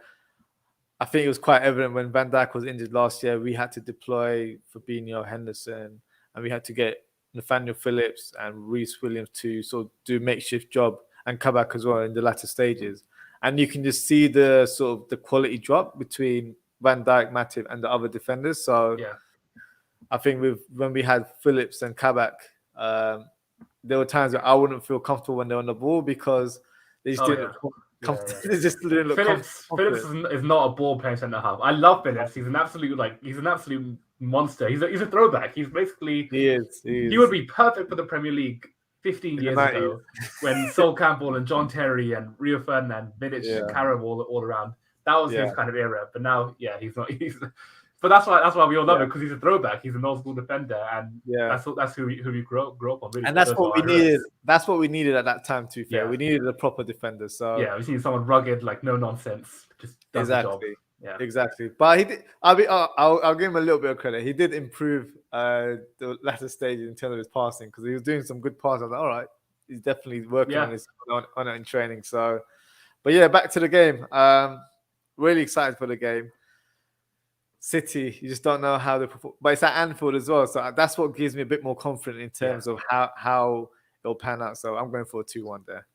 I think it was quite evident when Van Dijk was injured last year, we had to deploy Fabinho, Henderson, and we had to get Nathaniel Phillips and Reece Williams to sort of do a makeshift job and Kabak as well in the latter stages. And you can just see the sort of the quality drop between Van Dijk, Matip, and the other defenders. So Yeah. I think when we had Phillips and Kabak, there were times where I wouldn't feel comfortable when they're on the ball because they just didn't look comfortable. They just didn't look Phillips is not a ball playing centre half. I love Phillips. He's an absolute monster. He's a throwback. He's basically he would be perfect for the Premier League 15 years ago when Sol Campbell and John Terry and Rio Ferdinand, Vidic, Karam all around. That was his kind of era. But now, he's not. But that's why we all love it, because he's a throwback. He's an old school defender, and that's who we grew up on. Really. And that's what we needed. That's what we needed at that time. To be fair, we needed a proper defender. So we need someone rugged, like no nonsense, just does the job. Yeah, exactly. But he did. I'll give him a little bit of credit. He did improve the latter stage in terms of his passing, because he was doing some good passes. I was like, all right, he's definitely working on it in training. So, but yeah, back to the game. Really excited for the game. City, you just don't know how they perform, but it's at Anfield as well, so that's what gives me a bit more confident in terms of how it'll pan out. So I'm going for a 2-1 there.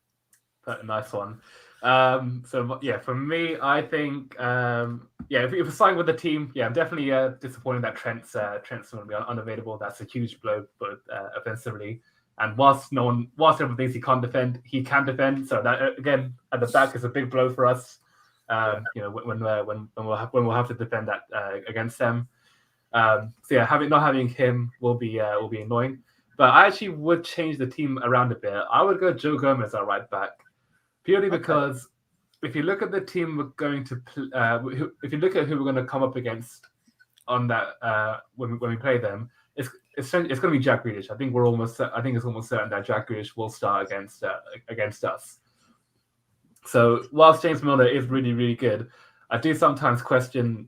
Nice one. For me, I think if we're starting with the team, I'm definitely disappointed that Trent's going to be unavailable. That's a huge blow, but offensively. And whilst everyone thinks he can't defend, he can defend. So that again at the back is a big blow for us. When we'll have to defend that against them. Not having him will be annoying. But I actually would change the team around a bit. I would go Joe Gomez at right back, purely because if you look at the team we're going to, if you look at who we're going to come up against on that when we play them, it's going to be Jack Grealish. I think it's almost certain that Jack Grealish will start against us. So whilst James Milner is really, really good, I do sometimes question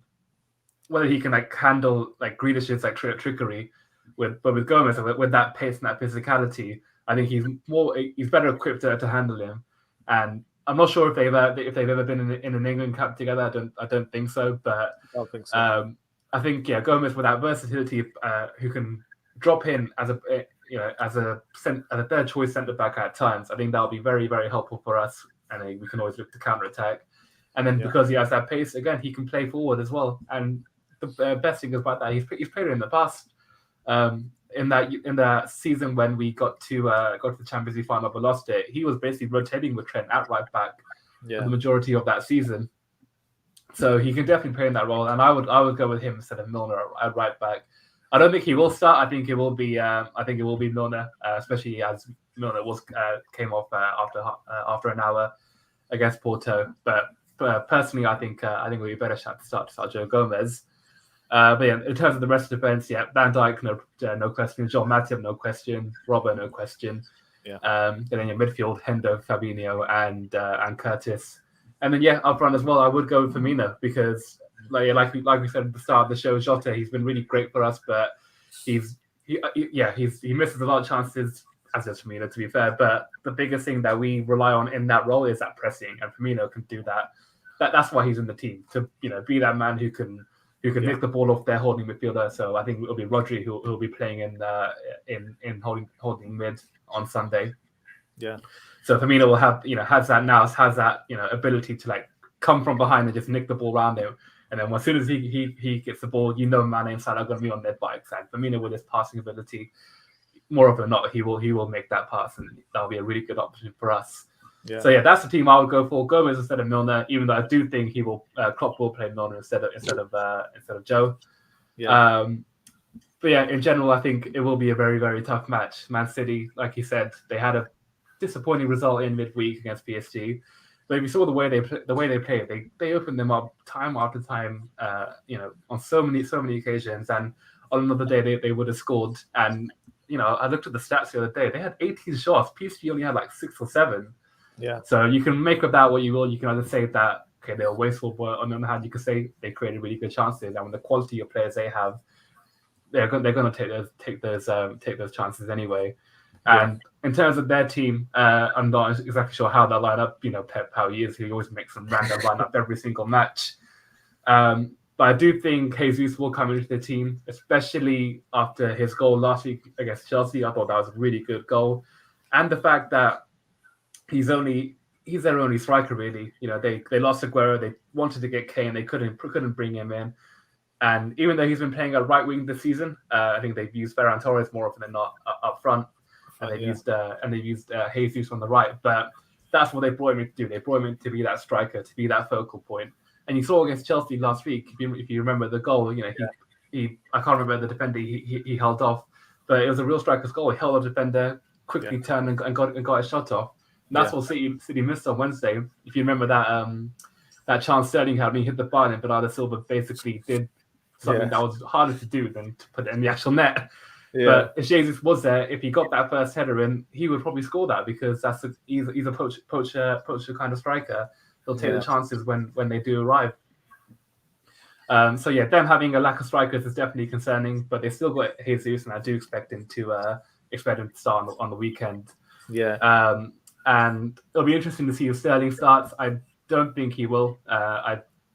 whether he can handle Grealish's trickery. But with Gomez, with that pace and that physicality, I think he's better equipped to handle him. And I'm not sure if they've ever been in an England cap together. I don't think so. But I don't think so. I think Gomez with that versatility, who can drop in as a third choice centre back at times. I think that'll be very, very helpful for us. And we can always look to counter-attack. And then because he has that pace, again, he can play forward as well. And the best thing about that, he's played it in the past. In that season when we got to the Champions League final but lost it, he was basically rotating with Trent at right back for the majority of that season. So he can definitely play in that role. And I would go with him instead of Milner at right back. I don't think he will start. I think it will be Milner, especially as Milner came off after an hour against Porto. But personally, I think it would be a better shot to start Joe Gomez. In terms of the rest of the defense, Van Dijk, no question. John Matip, no question. Robert, no question. And then your midfield, Hendo, Fabinho, and Curtis. And then up front as well, I would go with Firmino, because like we said at the start of the show, Jota, he's been really great for us, but he misses a lot of chances, as does Firmino, to be fair. But the biggest thing that we rely on in that role is that pressing, and Firmino can do that. That's why he's in the team, to be that man who can nick the ball off their holding midfielder. So I think it'll be Rodri who'll be playing in holding mid on Sunday. Yeah. So Firmino will has that ability to come from behind and just nick the ball around him. And then as soon as he gets the ball, Mane and Salah are going to be on their bikes. And Firmino, with his passing ability, more often than not, he will make that pass, and that'll be a really good option for us. Yeah. So that's the team I would go for. Gomez instead of Milner, even though I do think Klopp will play Milner instead of Joe. Yeah. In general, I think it will be a very, very tough match. Man City, like you said, they had a disappointing result in midweek against PSG. But if you saw the way they played, they opened them up time after time, on so many occasions. And on another day, they would have scored. And I looked at the stats the other day. They had 18 shots. PSG only had 6 or 7. Yeah. So you can make of that what you will. You can either say that they were wasteful, but on the other hand, you could say they created really good chances. And with the quality of players they have, they're going to take those chances anyway. And in terms of their team, I'm not exactly sure how they'll line up. Pep, how he is. He always makes some random lineup every single match. But I do think Jesus will come into the team, especially after his goal last week against Chelsea. I thought that was a really good goal. And the fact that he's their only striker really. You know, they lost Aguero, they wanted to get Kane, they couldn't bring him in. And even though he's been playing at right wing this season, I think they've used Ferran Torres more often than not up front, and they've used Jesus on the right. But that's what they brought him in to do. They brought him in to be that striker, to be that focal point. And you saw against Chelsea last week, if you remember the goal, you know, he I can't remember the defender he held off, but it was a real striker's goal. He held a defender, quickly turned and got a shot off. And that's what City missed on Wednesday. If you remember that chance Sterling had when he hit the bar, and Bernardo Silva basically did something that was harder to do than to put it in the actual net. Yeah. But if Jesus was there, if he got that first header in, he would probably score that, because he's a poacher kind of striker. He'll take the chances when they do arrive. So yeah, them having a lack of strikers is definitely concerning, but they still got Jesus, and I do expect him to start on the weekend. Yeah. And it'll be interesting to see if Sterling starts. I don't think he will.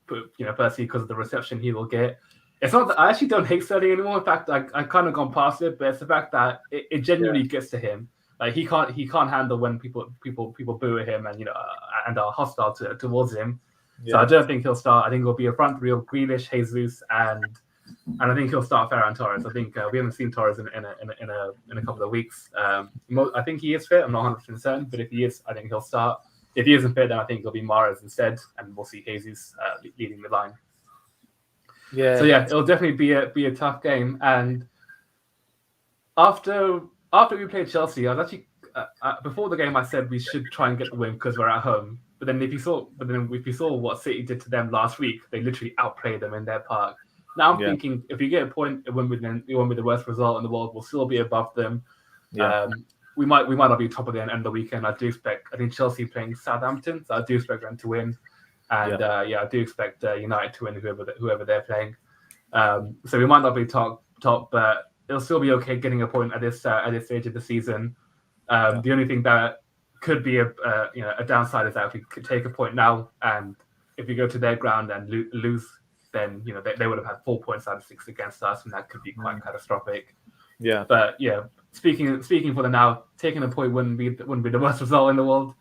Personally, because of the reception he will get. It's not that I actually don't hate Sterling anymore. In fact, I kind of gone past it, but it's the fact that it genuinely gets to him. Like he can't handle when people boo at him and and are hostile towards him. Yeah. So I don't think he'll start. I think it'll be a front three of Grealish, Jesus, and I think he'll start Ferran Torres. I think we haven't seen Torres in a couple of weeks. I think he is fit. I'm not 100% certain, but if he is, I think he'll start. If he isn't fit, then I think it'll be Mahrez instead, and we'll see Jesus leading the line. Yeah. So yeah, it'll definitely be a tough game. And after we played Chelsea, I was actually before the game I said we should try and get the win because we're at home. But then if you saw what City did to them last week, they literally outplayed them in their park. Now I'm thinking if you get a point, it won't be the worst result in the world. We'll still be above them. Yeah. We might not be top of the end of the weekend. I think Chelsea playing Southampton, so I do expect them to win. And I do expect United to win whoever they're playing. So we might not be top, but it'll still be okay getting a point at this stage of the season. The only thing that could be a downside is that if we could take a point now, and if we go to their ground and lose, then they would have had 4 points out of 6 against us, and that could be quite catastrophic. Yeah. But yeah, speaking for the now, taking a point wouldn't be the worst result in the world.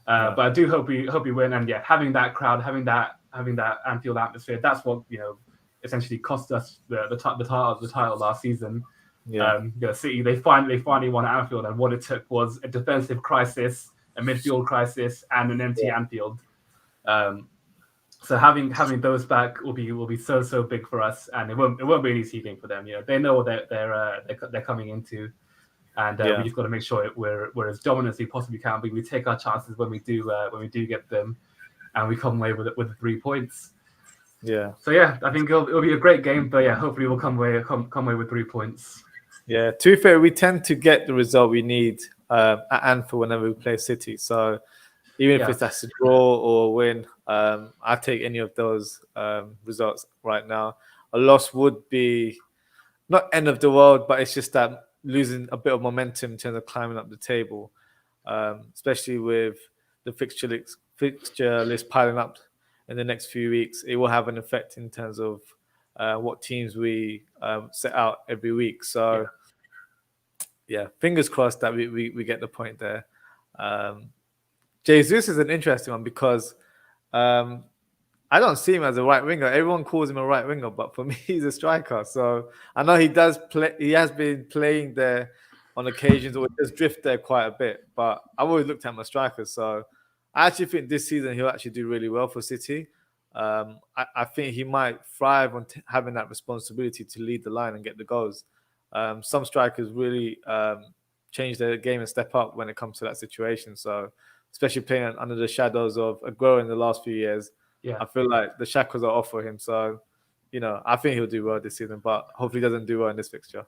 But I do hope we win, and having that crowd, having that Anfield atmosphere, that's what essentially cost us the title last season. Yeah. City they finally won at Anfield, and what it took was a defensive crisis, a midfield crisis, and an empty Anfield. So having those back will be so big for us, and it won't be an easy thing for them. They know what they're coming into. And we just got to make sure we're as dominant as we possibly can be. We take our chances when we do get them, and we come away with 3 points. Yeah. So I think it'll be a great game. But hopefully we'll come away with 3 points. Yeah. To be fair, we tend to get the result we need at Anfield whenever we play City. So even if that's a draw or a win, I take any of those results right now. A loss would be not end of the world, but it's just that losing a bit of momentum in terms of climbing up the table, especially with the fixture list piling up in the next few weeks. It will have an effect in terms of what teams we set out every week. So, fingers crossed that we get the point there. Jesus is an interesting one because I don't see him as a right winger. Everyone calls him a right winger, but for me, he's a striker. So I know he does play. He has been playing there on occasions, or he does drift there quite a bit. But I've always looked at him as a striker. So I actually think this season he'll actually do really well for City. I think he might thrive on having that responsibility to lead the line and get the goals. Some strikers really change their game and step up when it comes to that situation. So especially playing under the shadows of Aguero in the last few years. Yeah, I feel like the shackles are off for him. So, I think he'll do well this season, but hopefully he doesn't do well in this fixture.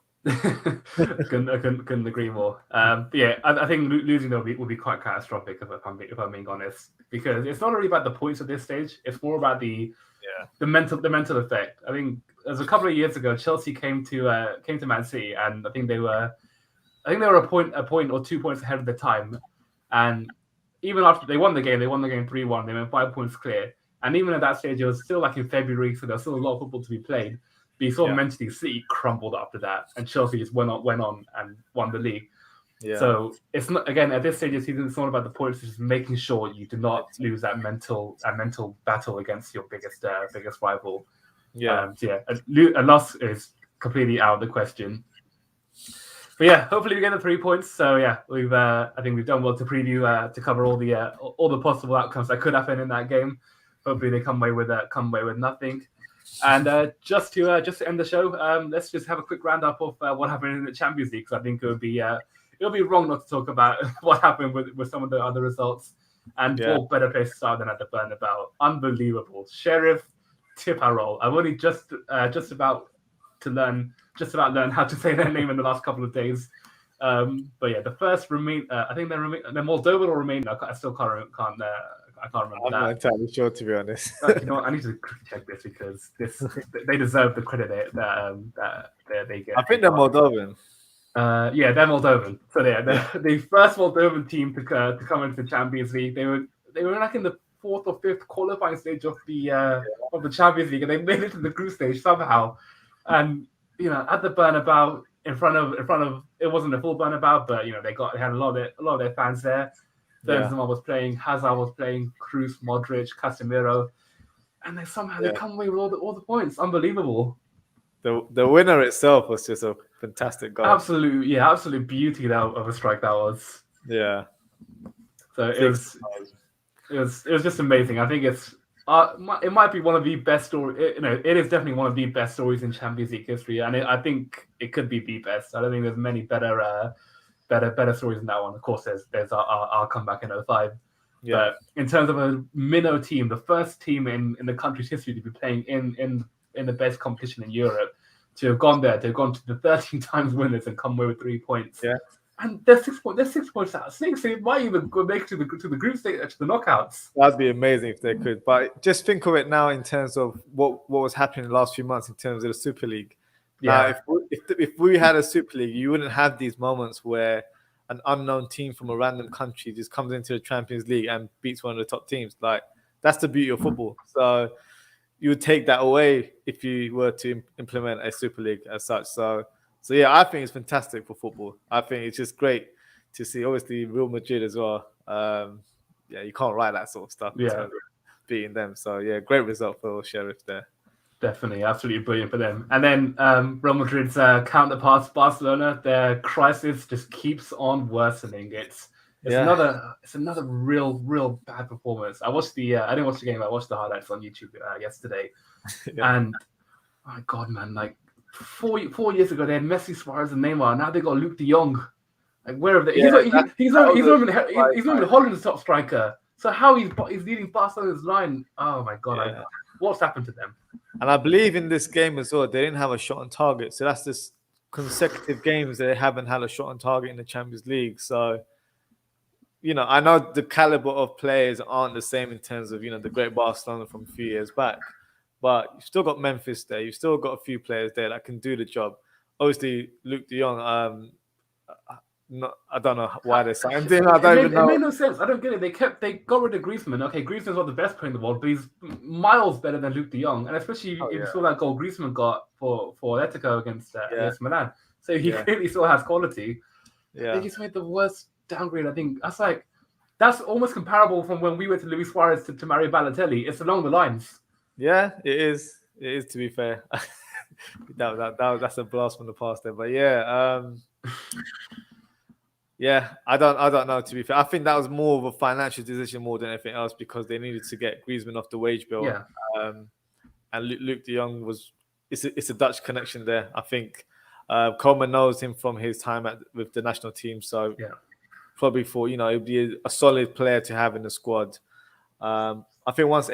couldn't agree more. I think losing will be quite catastrophic if I'm being honest, because it's not really about the points at this stage. It's more about the mental effect. I think it was a couple of years ago, Chelsea came to Man City, and I think they were a point or 2 points ahead of the time, and even after they won the game 3-1. They went 5 points clear. And even at that stage, it was still like in February, so there's still a lot of football to be played. But you saw mentally City crumbled after that, and Chelsea just went on and won the league. Yeah. So it's not, again, at this stage of the season, it's not about the points. It's just making sure you do not lose that mental battle against your biggest rival. Yeah. So yeah, a loss is completely out of the question. But yeah, hopefully we get the 3 points. So yeah, I think we've done well to preview to cover all the possible outcomes that could happen in that game. Hopefully they come away with nothing. And just to end the show, let's just have a quick roundup of what happened in the Champions League. Because I think it'll be wrong not to talk about what happened with some of the other results. And what better place to start than at the Bernabeu? Unbelievable, Sheriff Tipperol. I've only just about learn how to say their name in the last couple of days. But yeah, the first I think they're Moldovan or Romanian. I still can't remember I'm not entirely sure, to be honest. You know what? I need to check this because they deserve the credit that they get. I think they're Moldovan. Yeah, they're Moldovan. So they're the first Moldovan team to come into the Champions League. They were like in the 4th or 5th qualifying stage of the Champions League, and they made it to the group stage somehow. And at the Bernabeu, in front of it wasn't a full Bernabeu, but they had a lot of their fans there. Benzema was playing, Hazard was playing, Kroos, Modric, Casemiro, and they somehow they come away with all the points. Unbelievable. The winner itself was just a fantastic goal. Absolute beauty of a strike that was. Yeah. So it was just amazing. I think it might be one of the best stories. It is definitely one of the best stories in Champions League history, and I think it could be the best. I don't think there's many better stories than that one. Of course, there's our comeback in 2005. Yeah. But in terms of a minnow team, the first team in the country's history to be playing in the best competition in Europe, to have gone there, to have gone to the 13 times winners and come away with 3 points. Yeah. And there's 6 points. There's 6 points out of 6. So it might even go make to the group stage, to the knockouts. That'd be amazing if they could. But just think of it now in terms of what was happening in the last few months in terms of the Super League. Yeah. Now, if we had a Super League, you wouldn't have these moments where an unknown team from a random country just comes into the Champions League and beats one of the top teams. Like, that's the beauty of football. So you would take that away if you were to implement a Super League as such. So yeah, I think it's fantastic for football. I think it's just great to see. Obviously, Real Madrid as well. You can't write that sort of stuff. Yeah, beating them. So yeah, great result for Sheriff there. Definitely, absolutely brilliant for them. And then Real Madrid's counterparts, Barcelona, their crisis just keeps on worsening. It's another real bad performance. I didn't watch the game. I watched the highlights on YouTube yesterday, and my God, man, like 4 years ago they had Messi, Suarez, and Neymar. Now they got Luke De Jong. Like, where are they? He's not even Holland's top striker. So how he's leading Barcelona's line? Oh my God, what's happened to them? And I believe in this game as well, they didn't have a shot on target. So that's just consecutive games they haven't had a shot on target in the Champions League. So, I know the caliber of players aren't the same in terms of, the great Barcelona from a few years back. But you've still got Memphis there. You've still got a few players there that can do the job. Obviously, Luke De Jong, I don't know why they signed him. It made no sense. I don't get it. They got rid of Griezmann. Okay, Griezmann's not the best player in the world, but he's miles better than Luke De Jong. And especially if you saw that goal Griezmann got for Atletico against Milan. So he clearly still has quality. Yeah. They just made the worst downgrade. I think that's almost comparable from when we went to Luis Suarez to Mario Balotelli. It's along the lines. Yeah, it is. It is, to be fair. That's a blast from the past there. But yeah. Yeah, I don't know, to be fair. I think that was more of a financial decision more than anything else because they needed to get Griezmann off the wage bill. Yeah. And Luke De Jong it's a Dutch connection there. I think Coleman knows him from his time with the national team. So probably it'd be a solid player to have in the squad. I think once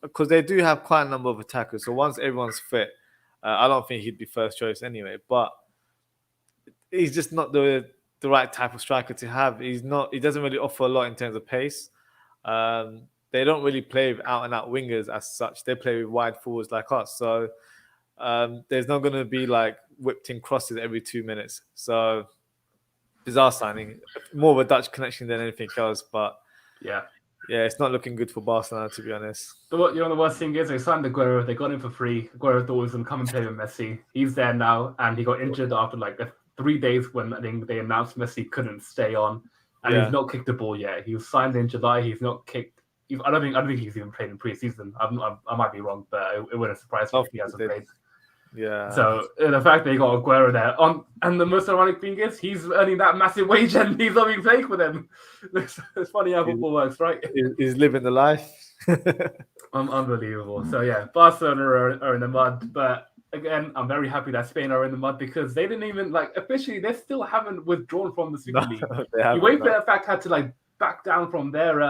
because they do have quite a number of attackers. So once everyone's fit, I don't think he'd be first choice anyway. But he's just not the right type of striker to have. He doesn't really offer a lot in terms of pace. They don't really play with out-and-out wingers as such. They play with wide forwards like us. So there's not going to be like whipped-in crosses every 2 minutes. So bizarre signing. More of a Dutch connection than anything else. But yeah, it's not looking good for Barcelona, to be honest. The worst thing is they signed Aguero. They got him for free. Aguero thought he was going to come and play with Messi. He's there now, and he got injured after like the 3 days when I think they announced Messi couldn't stay on, and he's not kicked a ball yet. He was signed in July. He's not kicked. I don't think he's even played in preseason. I might be wrong, but it wouldn't surprise me if he hasn't played. Yeah. So the fact that he got Aguero there and the most ironic thing is he's earning that massive wage and he's not even playing for them. It's funny how football works, right? He's living the life. Unbelievable. So yeah, Barcelona are in the mud, but again, I'm very happy that Spain are in the mud because they didn't even officially. They still haven't withdrawn from the Super League. UEFA, in fact, had to back down from their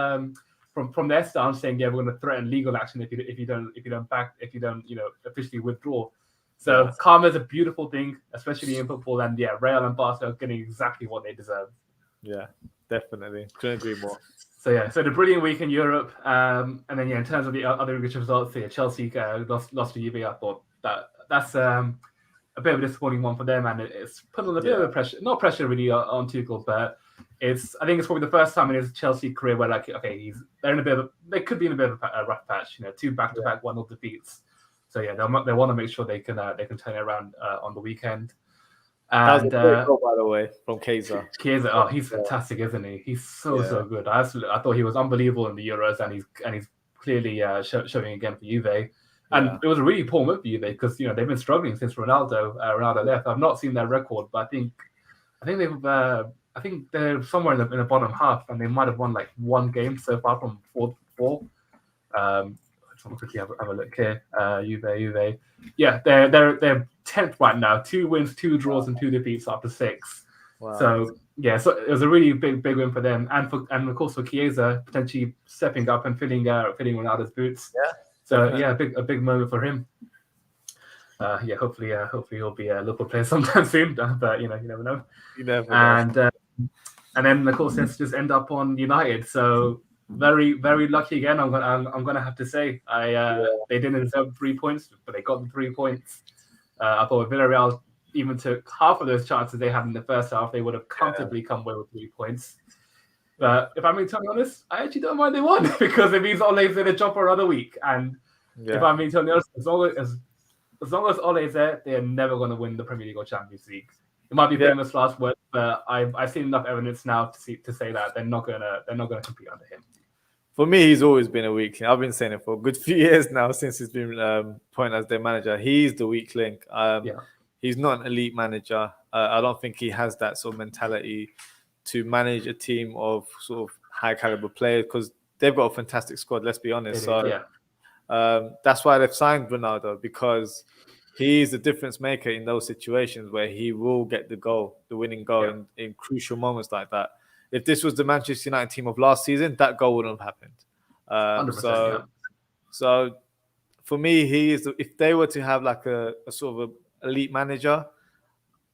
from their stance, saying we're going to threaten legal action if you don't officially withdraw. So karma is a beautiful thing, especially in football, and Real and Barca are getting exactly what they deserve. Yeah, definitely. Couldn't agree more. So the brilliant week in Europe, and then in terms of the other English results, Chelsea lost to Juve. I thought that's a bit of a disappointing one for them, and it's put on a bit of pressure, not pressure really on Tuchel, but I think it's probably the first time in his Chelsea career where they could be in a bit of a rough patch. 2 back-to-back 1-0 defeats. So they want to make sure they can turn it around on the weekend. And that was a great goal, by the way, from Chiesa. Chiesa, he's fantastic, isn't he? He's so good. I thought he was unbelievable in the Euros, and he's clearly showing again for Juve. And it was a really poor move for Juve because they've been struggling since Ronaldo left. I've not seen their record, but I think they're somewhere in the bottom half, and they might have won one game so far from 4. I'll quickly have a look here. Juve. Yeah, they're 10th right now. 2 wins, 2 draws, and 2 defeats after 6. Wow. So it was a really big win for them, and of course for Chiesa potentially stepping up and filling Ronaldo's boots. Yeah. So a big moment for him. Hopefully he'll be a Liverpool player sometime soon. But you never know. You never know. And then of course let's just end up on United. So. Very, very lucky again. I'm gonna have to say they didn't deserve 3 points, but they got the 3 points. I thought if Villarreal even took half of those chances they had in the first half, they would have comfortably come away with 3 points. But if I'm being totally honest, I actually don't mind they won because it means Ole's in a job for another week. And if I'm being totally honest, as long as Ole's there, they're never going to win the Premier League or Champions League. It might be famous last words, but I've seen enough evidence now to say that they're not gonna compete under him. For me, he's always been a weak link. I've been saying it for a good few years now since he's been appointed as their manager. He's the weak link. He's not an elite manager. I don't think he has that sort of mentality to manage a team of sort of high caliber players because they've got a fantastic squad. Let's be honest. That's why they've signed Ronaldo because he's the difference maker in those situations where he will get the winning goal in crucial moments like that. If this was the Manchester United team of last season, that goal wouldn't have happened. So for me, if they were to have a sort of elite manager,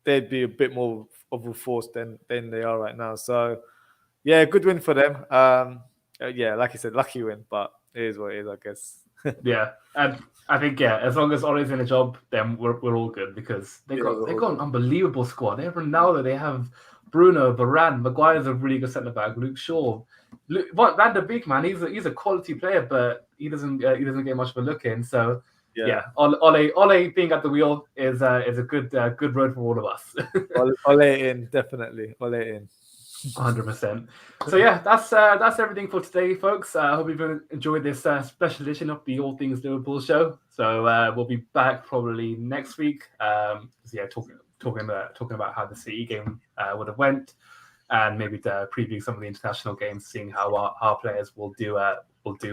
they'd be a bit more of a force than they are right now. So good win for them. Like you said, lucky win, but it is what it is, I guess. And I think as long as Ole's in a job, then we're all good because they got an unbelievable squad. They have Ronaldo, they have Bruno, Varane, Maguire's a really good centre back. Luke Shaw, Van der Beek, man, he's a quality player, but he doesn't get much of a look in. So Ole being at the wheel is a good road for all of us. Ole in, definitely. Ole in. 100%. So that's everything for today, folks. I hope you've enjoyed this special edition of the All Things Liverpool show. So we'll be back probably next week. Talking about how the City game would have went, and maybe to preview some of the international games, seeing how our players will do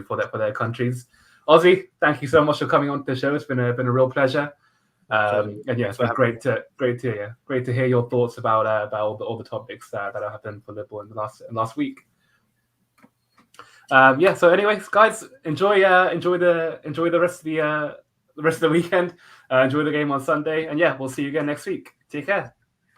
for their countries. Ozzie, thank you so much for coming on to the show. It's been a real pleasure. It's been great to hear your thoughts about all the topics that have happened for Liverpool in the last week. So anyways, guys, enjoy the rest of the weekend. Enjoy the game on Sunday, and we'll see you again next week. Take care.